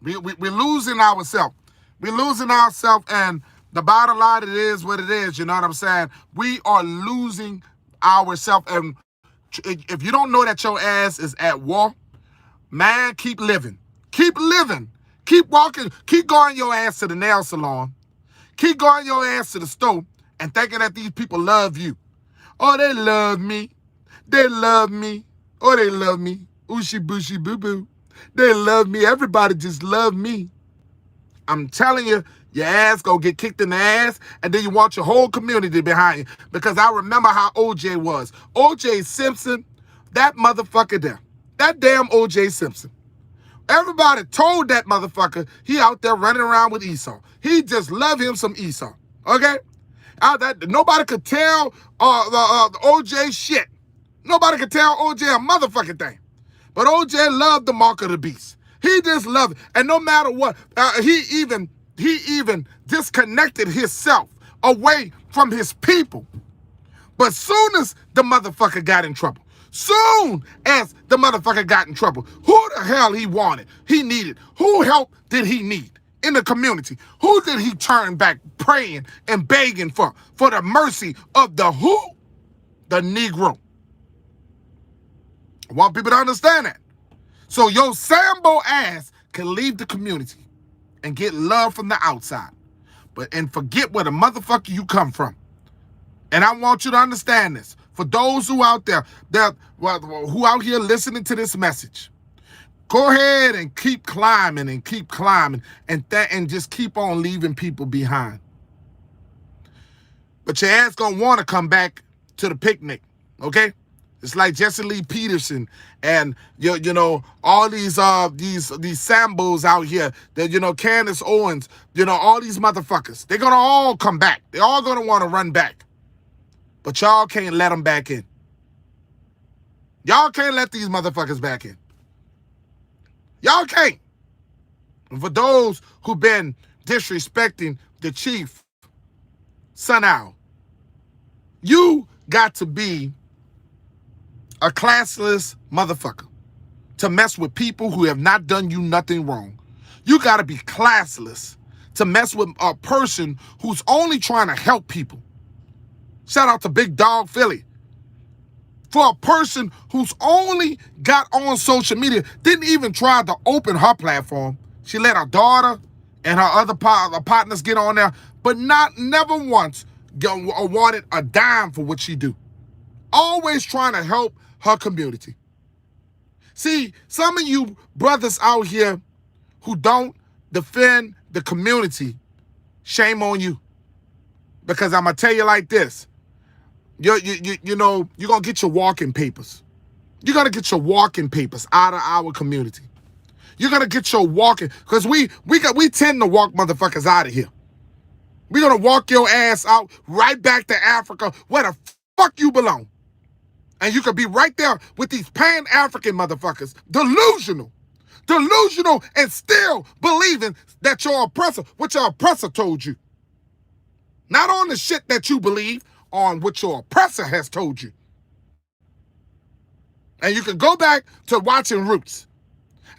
Speaker 1: We're losing ourselves. We're losing ourselves, and the bottom line, it is what it is. You know what I'm saying? We are losing ourselves, and if you don't know that your ass is at war, man, keep living. Keep living. Keep walking. Keep going your ass to the nail salon. Keep going your ass to the store and thinking that these people love you. Oh, they love me. They love me. Oh, they love me. Ooshi booshy boo boo. They love me. Everybody just love me. I'm telling you, your ass gonna get kicked in the ass, and then you want your whole community behind you. Because I remember how OJ was. OJ Simpson, that motherfucker there. That damn OJ Simpson. Everybody told that motherfucker he out there running around with Esau. He just loved him some Esau. Okay? Nobody could tell the OJ shit. Nobody could tell OJ a motherfucking thing. But OJ loved the mark of the beast. He just loved it. And no matter what, he even disconnected himself away from his people. But soon as the motherfucker got in trouble, who the hell he wanted, he needed, who help did he need in the community? Who did he turn back praying and begging for the mercy of the who? The Negro. I want people to understand that. So your Sambo ass can leave the community and get love from the outside, and forget where the motherfucker you come from. And I want you to understand this. For those who out there who out here listening to this message, go ahead and keep climbing and just keep on leaving people behind. But your ass gonna want to come back to the picnic, okay? It's like Jesse Lee Peterson and you know all these Sambos out here that Candace Owens, all these motherfuckers. They're gonna all come back. They're all gonna want to run back. But y'all can't let them back in. Y'all can't let these motherfuckers back in. Y'all can't. And for those who've been disrespecting the chief, Son Owl, you got to be a classless motherfucker to mess with people who have not done you nothing wrong. You got to be classless to mess with a person who's only trying to help people. Shout out to Big Dog Philly. For a person who's only got on social media, didn't even try to open her platform. She let her daughter and her other partners get on there, but never once wanted a dime for what she do. Always trying to help her community. See, some of you brothers out here who don't defend the community, shame on you. Because I'm going to tell you like this. You're going to get your walking papers. You're going to get your walking papers out of our community. You're going to get your walking, because we tend to walk motherfuckers out of here. We're going to walk your ass out right back to Africa where the fuck you belong. And you could be right there with these Pan-African motherfuckers, delusional, and still believing that what your oppressor told you. Not on the shit that you believe, on what your oppressor has told you. And you can go back to watching Roots.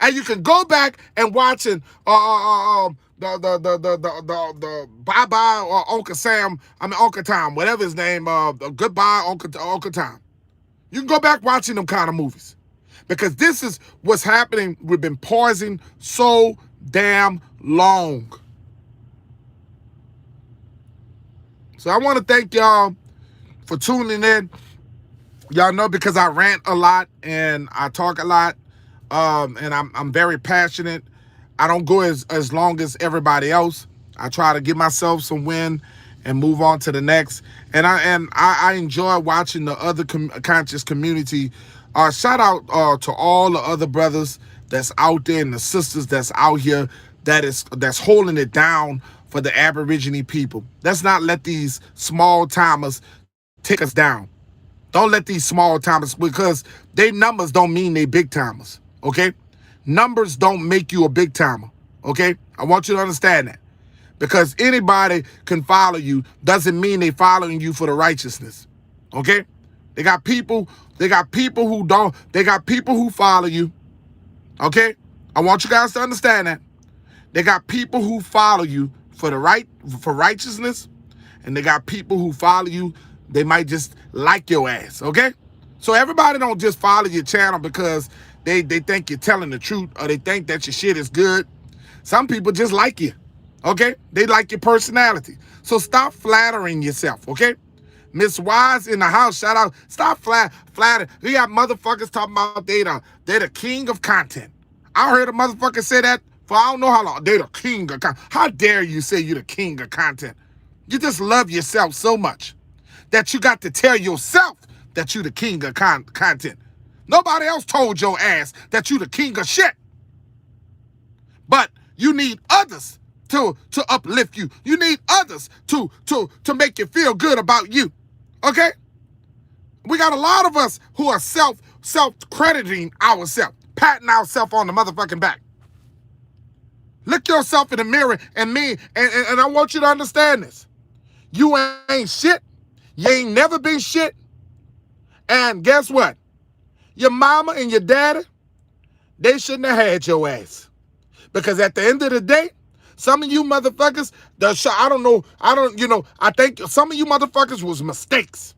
Speaker 1: And you can go back and watching the Bye-Bye or Uncle Tom, whatever his name, Goodbye Uncle Tom. You can go back watching them kind of movies. Because this is what's happening. We've been poisoned so damn long. So I want to thank y'all for tuning in. Y'all know because I rant a lot and I talk a lot, and I'm very passionate. I don't go as long as everybody else. I try to give myself some win and move on to the next. And I enjoy watching the other conscious community. Shout out to all the other brothers that's out there and the sisters that's out here that's holding it down for the Aborigine people. Let's not let these small timers take us down. Don't let these small timers, because they numbers don't mean they big timers, okay? Numbers don't make you a big timer, okay? I want you to understand that. Because anybody can follow you doesn't mean they following you for the righteousness, okay? They got people who follow you, okay? I want you guys to understand that. They got people who follow you for righteousness, and they got people who follow you, they might just like your ass, okay? So everybody don't just follow your channel because they think you're telling the truth or they think that your shit is good. Some people just like you, okay? They like your personality. So stop flattering yourself, okay? Miss Wise in the house. Shout out. Stop flattering. We got motherfuckers talking about they the king of content. I heard a motherfucker say that for I don't know how long. They the king of content. How dare you say you the king of content? You just love yourself so much that you got to tell yourself that you the king of content. Nobody else told your ass that you the king of shit. But you need others to uplift you. You need others to make you feel good about you. Okay? We got a lot of us who are self-crediting ourselves, patting ourselves on the motherfucking back. Look yourself in the mirror and I want you to understand this. You ain't shit. You ain't never been shit. And guess what? Your mama and your daddy, they shouldn't have had your ass. Because at the end of the day, some of you motherfuckers, I think some of you motherfuckers was mistakes.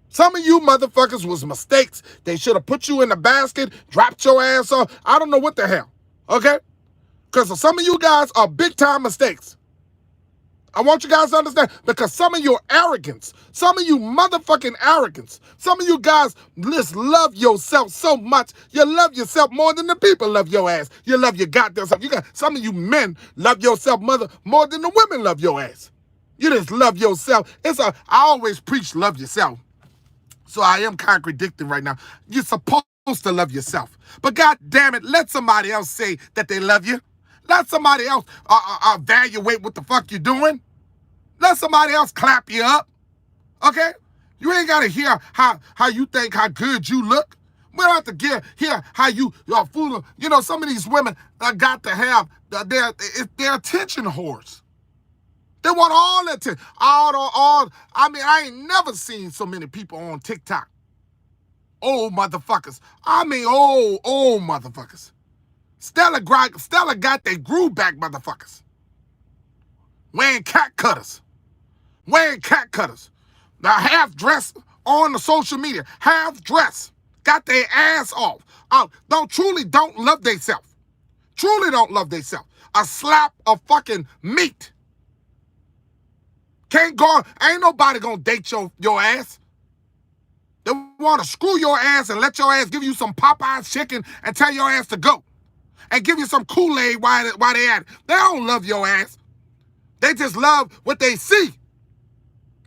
Speaker 1: Some of you motherfuckers was mistakes. They should have put you in the basket, dropped your ass off. I don't know what the hell. Okay? Because some of you guys are big time mistakes. I want you guys to understand, because some of your arrogance, some of you motherfucking arrogance, some of you guys just love yourself so much. You love yourself more than the people love your ass. You love your goddamn self. Some of you men love yourself more than the women love your ass. You just love yourself. I always preach love yourself. So I am contradicting right now. You're supposed to love yourself. But God damn it, let somebody else say that they love you. Let somebody else evaluate what the fuck you're doing. Let somebody else clap you up. Okay? You ain't got to hear how you think how good you look. We don't have to hear how you're full of, some of these women got to have their attention whores. They want all that attention. I ain't never seen so many people on TikTok. Old motherfuckers. Old motherfuckers. Stella got their groove back, motherfuckers. Wearing cat cutters. Now half dressed on the social media. Half dressed. Got their ass off. Don't love theyself. Truly don't love theyself. A slap of fucking meat. Ain't nobody gonna date your ass. They want to screw your ass and let your ass give you some Popeye's chicken and tell your ass to go. And give you some Kool-Aid while they at it. They don't love your ass. They just love what they see.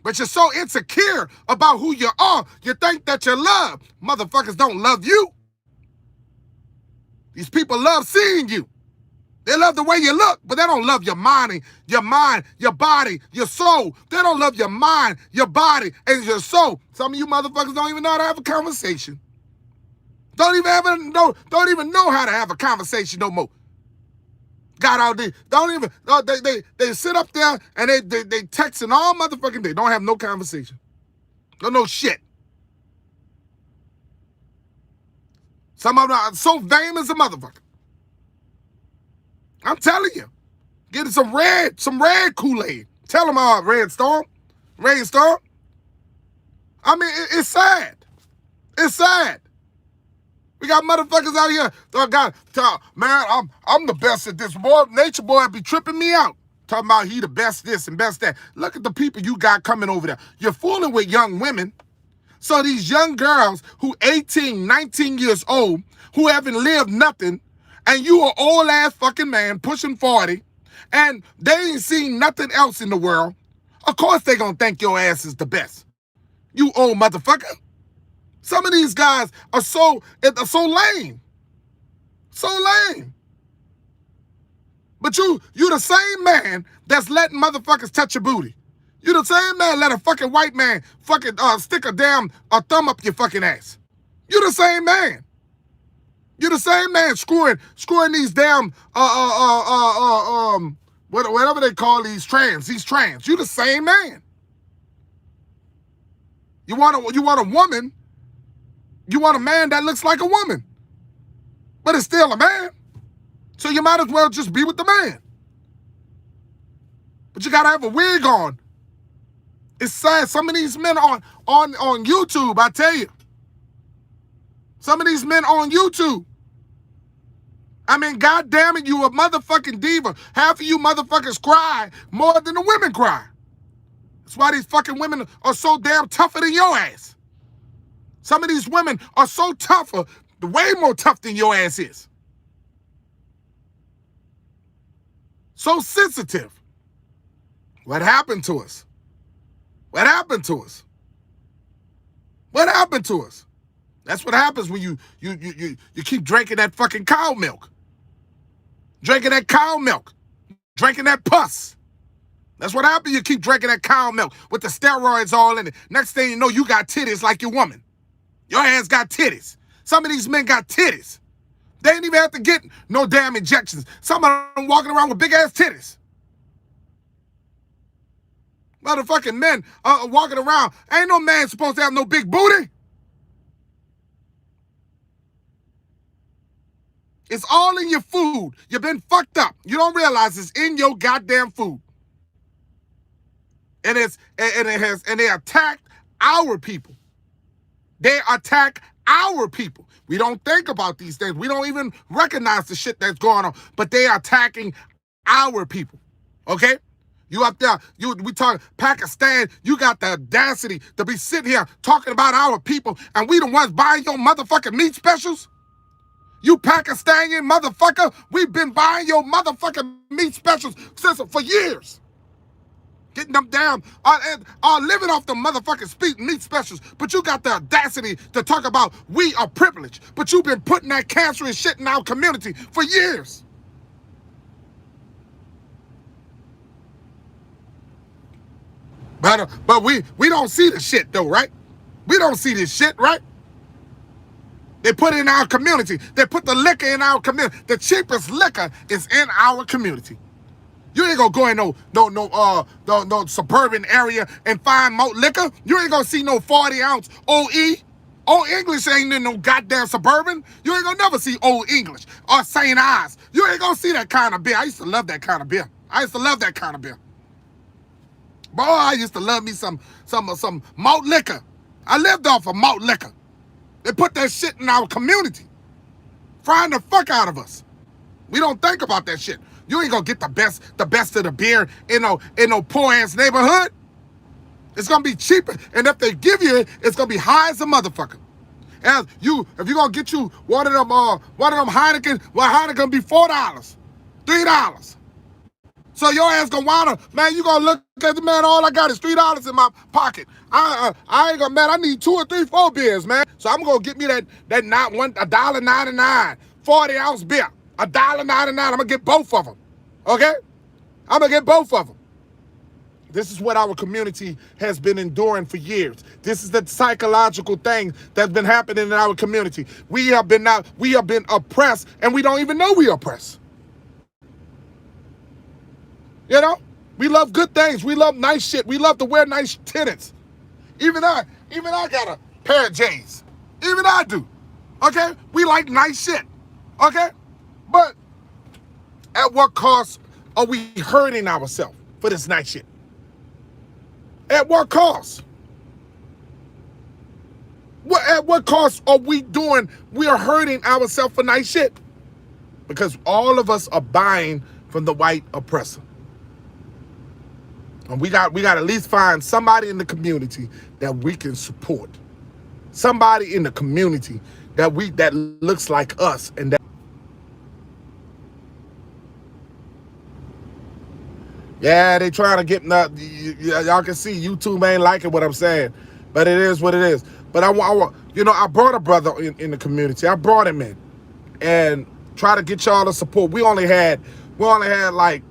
Speaker 1: But you're so insecure about who you are, you think that you love. Motherfuckers don't love you. These people love seeing you. They love the way you look, but they don't love your mind, your body, your soul. They don't love your mind, your body, and your soul. Some of you motherfuckers don't even know how to have a conversation. Don't even know how to have a conversation no more. Got out there. They sit up there and they texting all motherfucking day. Don't have no conversation. No shit. Some of them are so vain as a motherfucker. I'm telling you. Getting some red Kool-Aid. Tell them all, Rainstorm. I mean, it's sad. It's sad. We got motherfuckers out here man, I'm the best at this. Boy, Nature Boy be tripping me out. Talking about he the best this and best that. Look at the people you got coming over there. You're fooling with young women. So these young girls who 18, 19 years old, who haven't lived nothing, and you an old ass fucking man pushing 40, and they ain't seen nothing else in the world, of course they gonna think your ass is the best. You old motherfucker. Some of these guys are so lame. So lame. But you the same man that's letting motherfuckers touch your booty. You the same man let a fucking white man fucking stick a thumb up your fucking ass. You the same man. You the same man screwing these damn whatever they call these trans. You the same man. You want a woman. You want a man that looks like a woman, but it's still a man. So you might as well just be with the man. But you gotta have a wig on. It's sad. Some of these men on YouTube, I tell you. Some of these men on YouTube. I mean, God damn it, you a motherfucking diva. Half of you motherfuckers cry more than the women cry. That's why these fucking women are so damn tougher than your ass. Some of these women are so tougher, way more tough than your ass is. So sensitive. What happened to us? What happened to us? What happened to us? That's what happens when you keep drinking that fucking cow milk. Drinking that cow milk. Drinking that pus. That's what happens. You keep drinking that cow milk with the steroids all in it. Next thing you know, you got titties like your woman. Your ass got titties. Some of these men got titties. They ain't even have to get no damn injections. Some of them walking around with big ass titties. Motherfucking men walking around. Ain't no man supposed to have no big booty. It's all in your food. You've been fucked up. You don't realize it's in your goddamn food. And they attacked our people. They attack our people. We don't think about these things. We don't even recognize the shit that's going on. But they are attacking our people. Okay? You up there, we talk Pakistan, you got the audacity to be sitting here talking about our people, and we the ones buying your motherfucking meat specials? You Pakistani motherfucker, we've been buying your motherfucking meat specials for years. Getting them down, living off the motherfucking meat specials. But you got the audacity to talk about we are privileged. But you've been putting that cancerous shit in our community for years. But we don't see the shit though, right? We don't see this shit, right? They put it in our community. They put the liquor in our community. The cheapest liquor is in our community. You ain't gonna go in no suburban area and find more liquor. You ain't gonna see no 40-ounce OE. Old English ain't in no goddamn suburban. You ain't gonna never see Old English or St. Ives. You ain't gonna see that kind of beer. I used to love that kind of beer. Boy, I used to love me some malt liquor. I lived off of malt liquor. They put that shit in our community, frying the fuck out of us. We don't think about that shit. You ain't gonna get the best of the beer in no poor ass neighborhood. It's gonna be cheaper, and if they give you it, it's gonna be high as a motherfucker. If you gonna get you one of them Heineken, well, Heineken gonna be $4, $3. So your ass gonna wanna, man, you gonna look at the man, all I got is $3 in my pocket. I ain't gonna, man, I need 2 or 3, 4 beers, man. So I'm gonna get me that not one, $1.99, 40-ounce beer, $1.99. I'm gonna get both of them. Okay? I'm gonna get both of them. This is what our community has been enduring for years. This is the psychological thing that's been happening in our community. We have been oppressed, and we don't even know we are oppressed. You know, we love good things. We love nice shit. We love to wear nice tenants. Even I got a pair of J's. Even I do. Okay? We like nice shit. Okay? But at what cost are we hurting ourselves for this nice shit? At what cost? At what cost are we are hurting ourselves for nice shit? Because all of us are buying from the white oppressor. And we got to at least find somebody in the community that we can support. Somebody in the community that looks like us and that. Yeah, they trying to get y'all can see YouTube ain't liking what I'm saying, but it is what it is. But I brought a brother in the community. I brought him in and try to get y'all to support. We only had like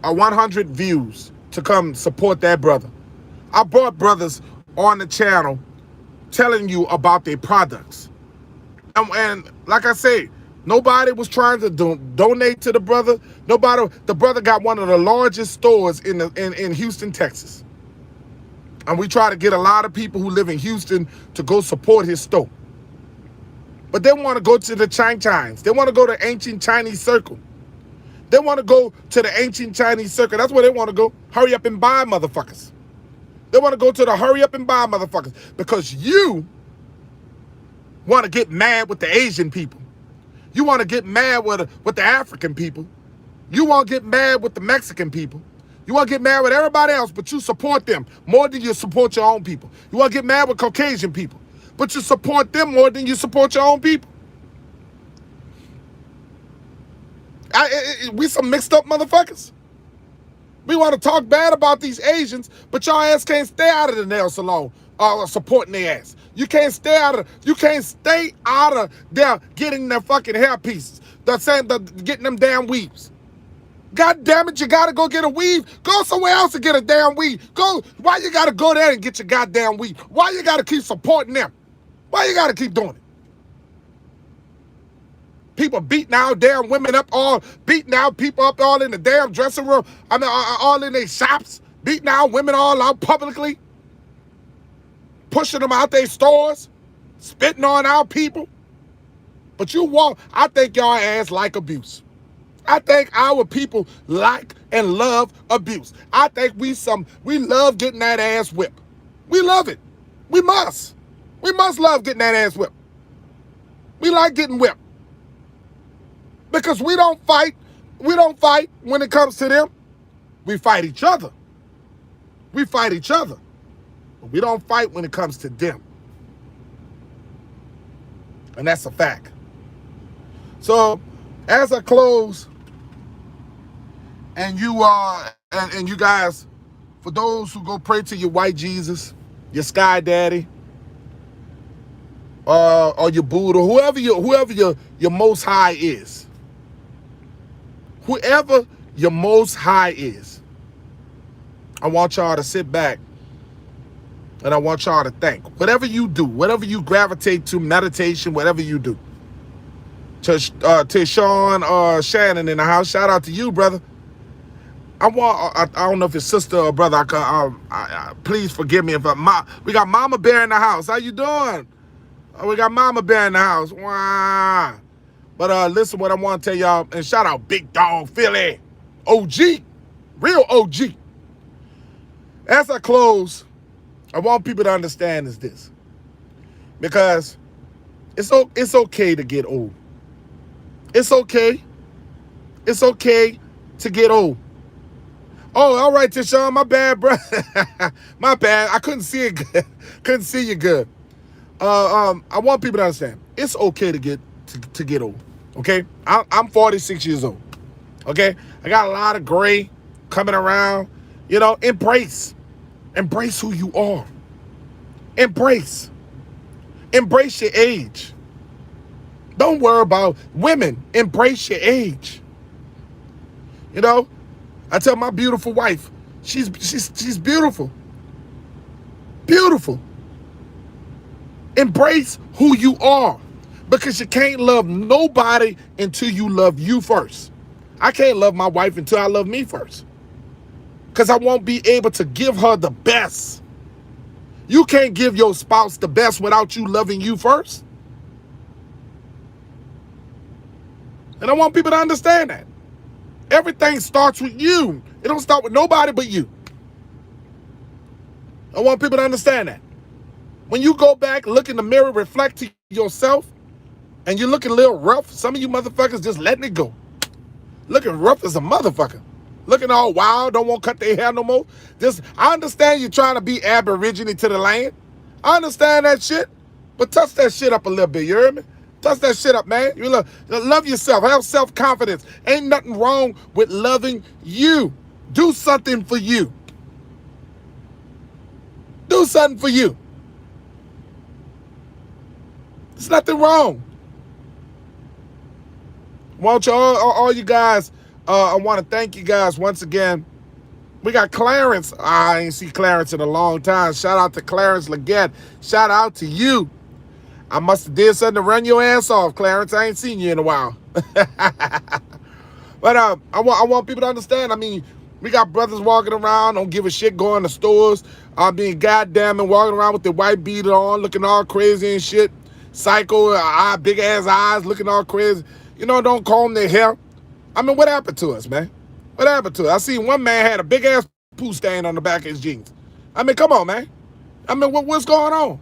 Speaker 1: 100 views to come support that brother. I brought brothers on the channel telling you about their products. And like I say, nobody was trying to donate to the brother. The brother got one of the largest stores in Houston, Texas. And we try to get a lot of people who live in Houston to go support his store. But they want to go to the Chang Chines. They want to go to ancient Chinese circle. They want to go to the ancient Chinese circle. That's where they want to go. Hurry up and buy, motherfuckers. They want to go to the hurry up and buy, motherfuckers. Because you want to get mad with the Asian people. You want to get mad with the African people. You want to get mad with the Mexican people. You want to get mad with everybody else, but you support them more than you support your own people. You want to get mad with Caucasian people, but you support them more than you support your own people. We some mixed up motherfuckers. We want to talk bad about these Asians, but y'all ass can't stay out of the nail salon supporting their ass. You can't stay out of there getting their fucking hair pieces. Getting them damn weaves. God damn it, you gotta go get a weave. Go somewhere else and get a damn weave. Why you gotta go there and get your goddamn weave? Why you gotta keep supporting them? Why you gotta keep doing it? People beating out damn women up, beating out people up all in the damn dressing room. I mean, all in their shops, beating out women all out publicly, pushing them out their stores, spitting on our people. But I think y'all ass like abuse. I think our people like and love abuse. I think we love getting that ass whipped. We love it. We must. We must love getting that ass whipped. We like getting whipped. Because we don't fight when it comes to them. We fight each other. We fight each other. But we don't fight when it comes to them. And that's a fact. So, as I close, and you guys, for those who go pray to your white Jesus, your sky daddy, or your Buddha, whoever your most high is. Whoever your most high is, I want y'all to sit back and I want y'all to think. Whatever you do, whatever you gravitate to, meditation, whatever you do. To Sean Shannon in the house, shout out to you, brother. I don't know if it's sister or brother. Please forgive me if we got Mama Bear in the house. How you doing? We got Mama Bear in the house. Wow. But listen, what I want to tell y'all, and shout out Big Dog Philly, OG, real OG. As I close, I want people to understand is this, because it's okay to get old. It's okay. It's okay to get old. Oh, all right, Tishawn, my bad, bro. My bad. I couldn't see it good. Couldn't see you good. I want people to understand it's okay to get old. Okay, I'm 46 years old. Okay, I got a lot of gray coming around. You know, embrace who you are. Embrace your age. Don't worry about women. Embrace your age. You know, I tell my beautiful wife, she's beautiful. Beautiful. Embrace who you are, because you can't love nobody until you love you first. I can't love my wife until I love me first, because I won't be able to give her the best. You can't give your spouse the best without you loving you first. And I want people to understand that. Everything starts with you. It don't start with nobody but you. I want people to understand that. When you go back, look in the mirror, reflect to yourself, and you're looking a little rough, some of you motherfuckers just letting it go. Looking rough as a motherfucker. Looking all wild, don't want to cut their hair no more. I understand you're trying to be aborigine to the land. I understand that shit. But touch that shit up a little bit, you hear me? Touch that shit up, man. You love yourself. Have self-confidence. Ain't nothing wrong with loving you. Do something for you. Do something for you. There's nothing wrong. Want you all you guys, I want to thank you guys once again. We got Clarence. I ain't see Clarence in a long time. Shout out to Clarence Leggett. Shout out to you. I must have did something to run your ass off, Clarence. I ain't seen you in a while. But I want people to understand. I mean, we got brothers walking around, don't give a shit, going to stores, being goddamn and walking around with their white beater on, looking all crazy and shit. Psycho, big ass eyes, looking all crazy. You know, don't comb their hair. I mean, what happened to us, man? What happened to us? I seen one man had a big ass poo stain on the back of his jeans. I mean, come on, man. I mean, what's going on?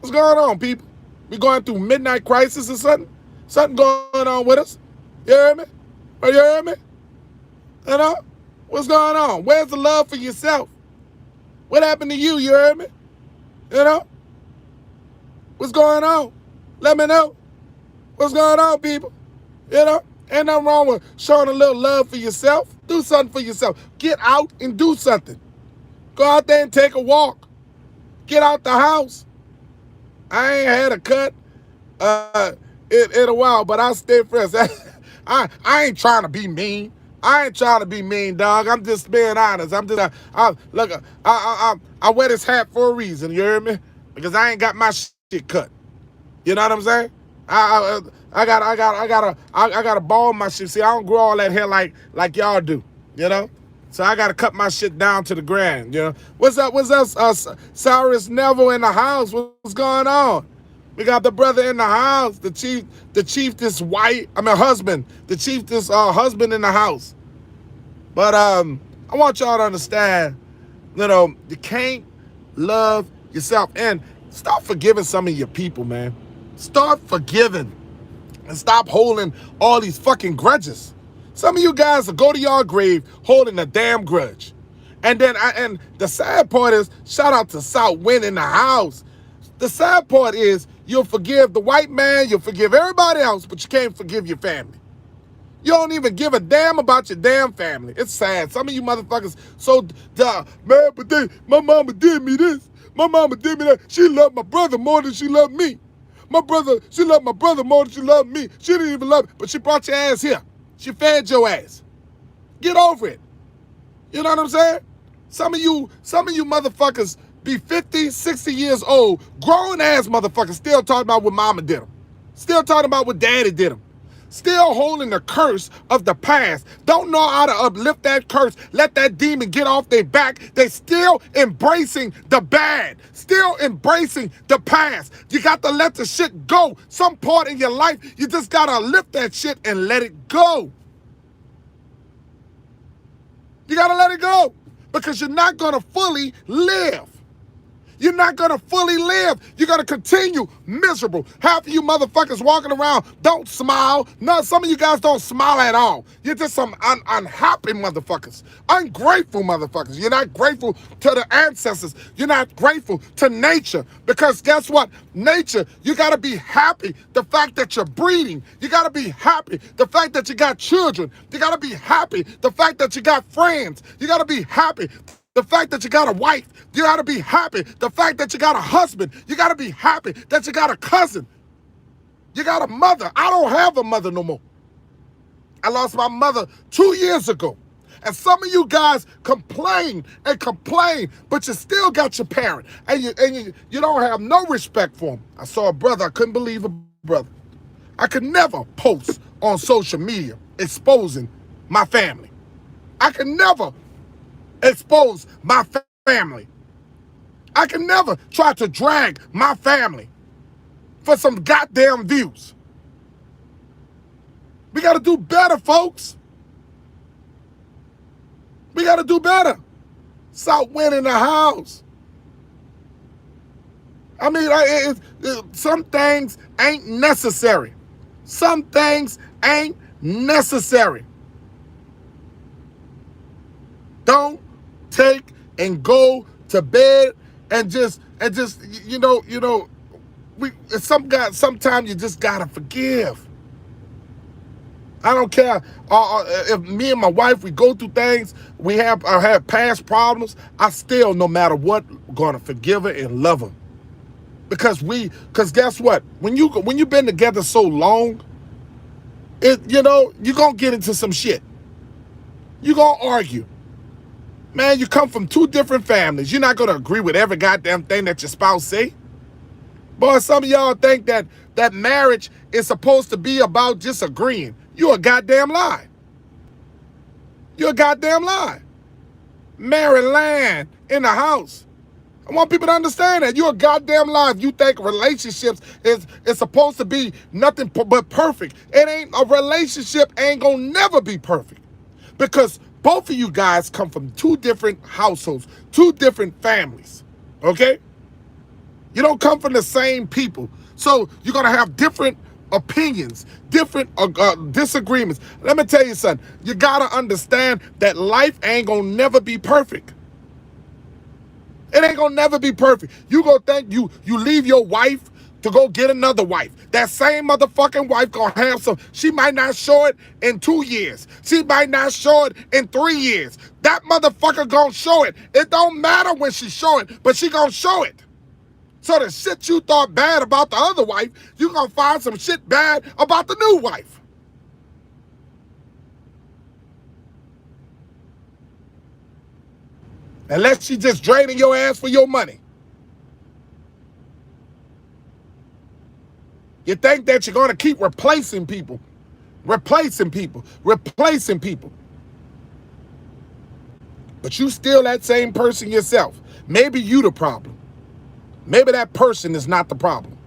Speaker 1: What's going on, people? We going through midnight crisis or something? Something going on with us? You hear me? You hear me? You know? What's going on? Where's the love for yourself? What happened to you? You heard me? You know? What's going on? Let me know. What's going on, people? You know? Ain't nothing wrong with showing a little love for yourself. Do something for yourself. Get out and do something. Go out there and take a walk. Get out the house. I ain't had a cut in a while, but I stay fresh. I ain't trying to be mean. I ain't trying to be mean, dog. I'm just being honest. I'm just look. I wear this hat for a reason. You hear me? Because I ain't got my shit cut. You know what I'm saying? I gotta ball my shit. See, I don't grow all that hair like y'all do. You know? So I gotta cut my shit down to the ground. You know? What's up? Cyrus Neville in the house? What's going on? We got the brother in the house. The chief this husband. The chief this husband in the house. But I want y'all to understand, you can't love yourself. And start forgiving some of your people, man. Start forgiving. And stop holding all these fucking grudges. Some of you guys will go to your grave holding a damn grudge. And the sad part is, shout out to South Wind in the house. The sad part is, you'll forgive the white man, you'll forgive everybody else, but you can't forgive your family. You don't even give a damn about your damn family. It's sad. Some of you motherfuckers man, but my mama did me this. My mama did me that. She loved my brother more than she loved me. She loved my brother more than she loved me. She didn't even love me, but she brought your ass here. She fed your ass. Get over it. You know what I'm saying? Some of you motherfuckers be 50, 60 years old, grown ass motherfuckers, still talking about what mama did them. Still talking about what daddy did them. Still holding the curse of the past. Don't know how to uplift that curse. Let that demon get off their back. They still embracing the bad. Still embracing the past. You got to let the shit go. Some part in your life, you just got to lift that shit and let it go. You got to let it go. Because you're not going to fully live. You're not going to fully live. You're going to continue miserable. Half of you motherfuckers walking around don't smile. No, some of you guys don't smile at all. You're just some unhappy motherfuckers. Ungrateful motherfuckers. You're not grateful to the ancestors. You're not grateful to nature. Because guess what? Nature, you got to be happy the fact that you're breeding. You got to be happy the fact that you got children. You got to be happy the fact that you got friends. You got to be happy the fact that you got a wife. You got to be happy. The fact that you got a husband. You got to be happy that you got a cousin. You got a mother. I don't have a mother no more. I lost my mother 2 years ago. And some of you guys complain and complain, but you still got your parent. And you don't have no respect for him. I saw a brother. I couldn't believe a brother. I could never post on social media exposing my family. I could never expose my family. I can never try to drag my family for some goddamn views. We got to do better, folks. We got to do better. South Wind in the house. I mean, some things ain't necessary. Some things ain't necessary. Don't take and go to bed and just sometimes you just gotta forgive. I don't care if me and my wife, we go through things, we have past problems, I still, no matter what, gonna forgive her and love her. Because guess what? When you've been together so long, you're gonna get into some shit. You're gonna argue. Man, you come from two different families. You're not going to agree with every goddamn thing that your spouse say. Boy, some of y'all think that marriage is supposed to be about just agreeing. You're a goddamn lie. You're a goddamn lie. Mary Land in the house. I want people to understand that. You're a goddamn lie if you think relationships is supposed to be nothing but perfect. It ain't. A relationship ain't going to never be perfect. Because both of you guys come from two different households, two different families, okay? You don't come from the same people. So you're going to have different opinions, different disagreements. Let me tell you something. You gotta understand that life ain't gonna never be perfect. It ain't gonna never be perfect. You gonna think you leave your wife to go get another wife. That same motherfucking wife gonna have some. She might not show it in 2 years. She might not show it in 3 years. That motherfucker gonna show it. It don't matter when she show it, but she gonna show it. So the shit you thought bad about the other wife, you gonna find some shit bad about the new wife. Unless she just draining your ass for your money. You think that you're going to keep replacing people. Replacing people. Replacing people. But you still that same person yourself. Maybe you the problem. Maybe that person is not the problem.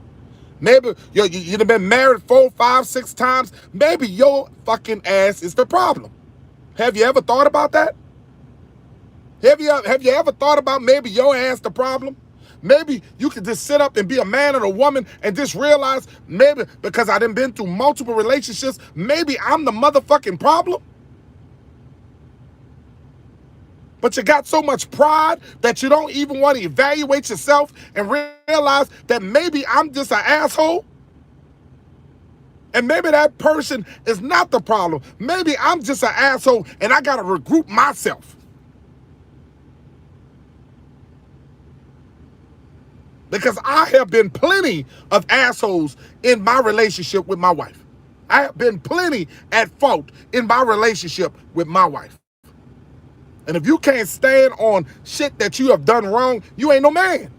Speaker 1: Maybe you've been married 4, 5, 6 times. Maybe your fucking ass is the problem. Have you ever thought about that? Have you ever thought about maybe your ass the problem? Maybe you could just sit up and be a man or a woman and just realize maybe because I done been through multiple relationships, maybe I'm the motherfucking problem. But you got so much pride that you don't even want to evaluate yourself and realize that maybe I'm just an asshole. And maybe that person is not the problem. Maybe I'm just an asshole and I got to regroup myself. Because I have been plenty of assholes in my relationship with my wife. I have been plenty at fault in my relationship with my wife. And if you can't stand on shit that you have done wrong, you ain't no man.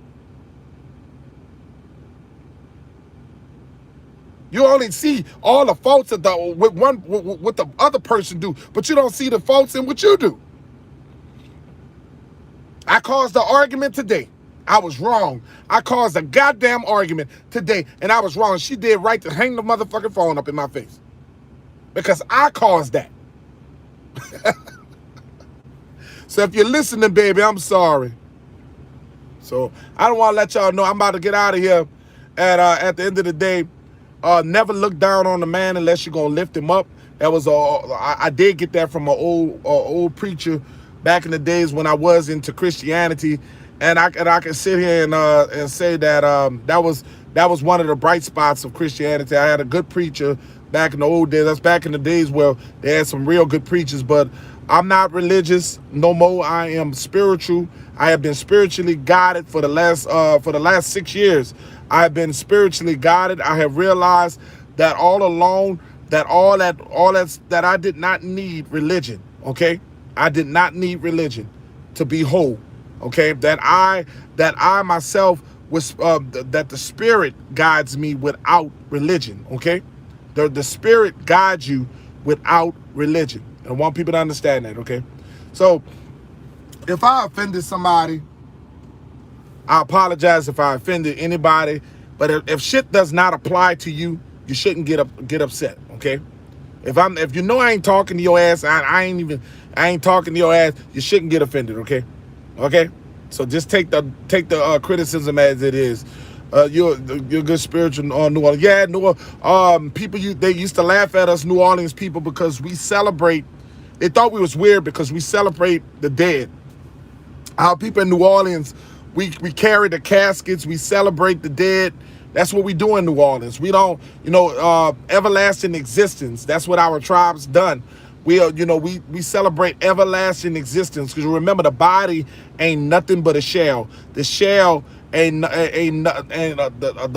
Speaker 1: You only see all the faults of what the other person do, but you don't see the faults in what you do. I caused the argument today. I was wrong. I caused a goddamn argument today, and I was wrong. She did right to hang the motherfucking phone up in my face. Because I caused that. So if you're listening, baby, I'm sorry. So I don't want to let y'all know I'm about to get out of here. At the end of the day, never look down on a man unless you're going to lift him up. That was I did get that from an old preacher back in the days when I was into Christianity. And I can sit here and say that that was one of the bright spots of Christianity. I had a good preacher back in the old days. That's back in the days where they had some real good preachers. But I'm not religious no more. I am spiritual. I have been spiritually guided for the last 6 years. I have been spiritually guided. I have realized that all along that I did not need religion. Okay, I did not need religion to be whole. Okay, that I myself was that the Spirit guides me without religion. Okay, the Spirit guides you without religion. I want people to understand that. Okay, so if I offended somebody, I apologize if I offended anybody. But if shit does not apply to you, you shouldn't get upset. Okay, if you know I ain't talking to your ass, I ain't talking to your ass, you shouldn't get offended. Okay, so just take the criticism as it is. You're good spiritual New Orleans. Yeah, people they used to laugh at us New Orleans people because we celebrate. They thought we was weird because we celebrate the dead. Our people in New Orleans, we carry the caskets. We celebrate the dead. That's what we do in New Orleans. We don't, everlasting existence. That's what our tribe's done. We celebrate everlasting existence because remember the body ain't nothing but a shell. The shell the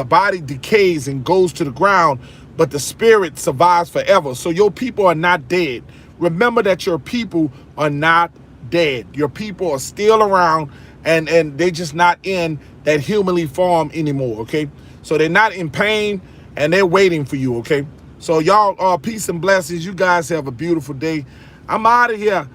Speaker 1: body decays and goes to the ground, but the spirit survives forever. So your people are not dead. Remember that your people are not dead. Your people are still around and they just not in that humanly form anymore. Okay, so they're not in pain and they're waiting for you. Okay. So y'all, peace and blessings. You guys have a beautiful day. I'm out of here.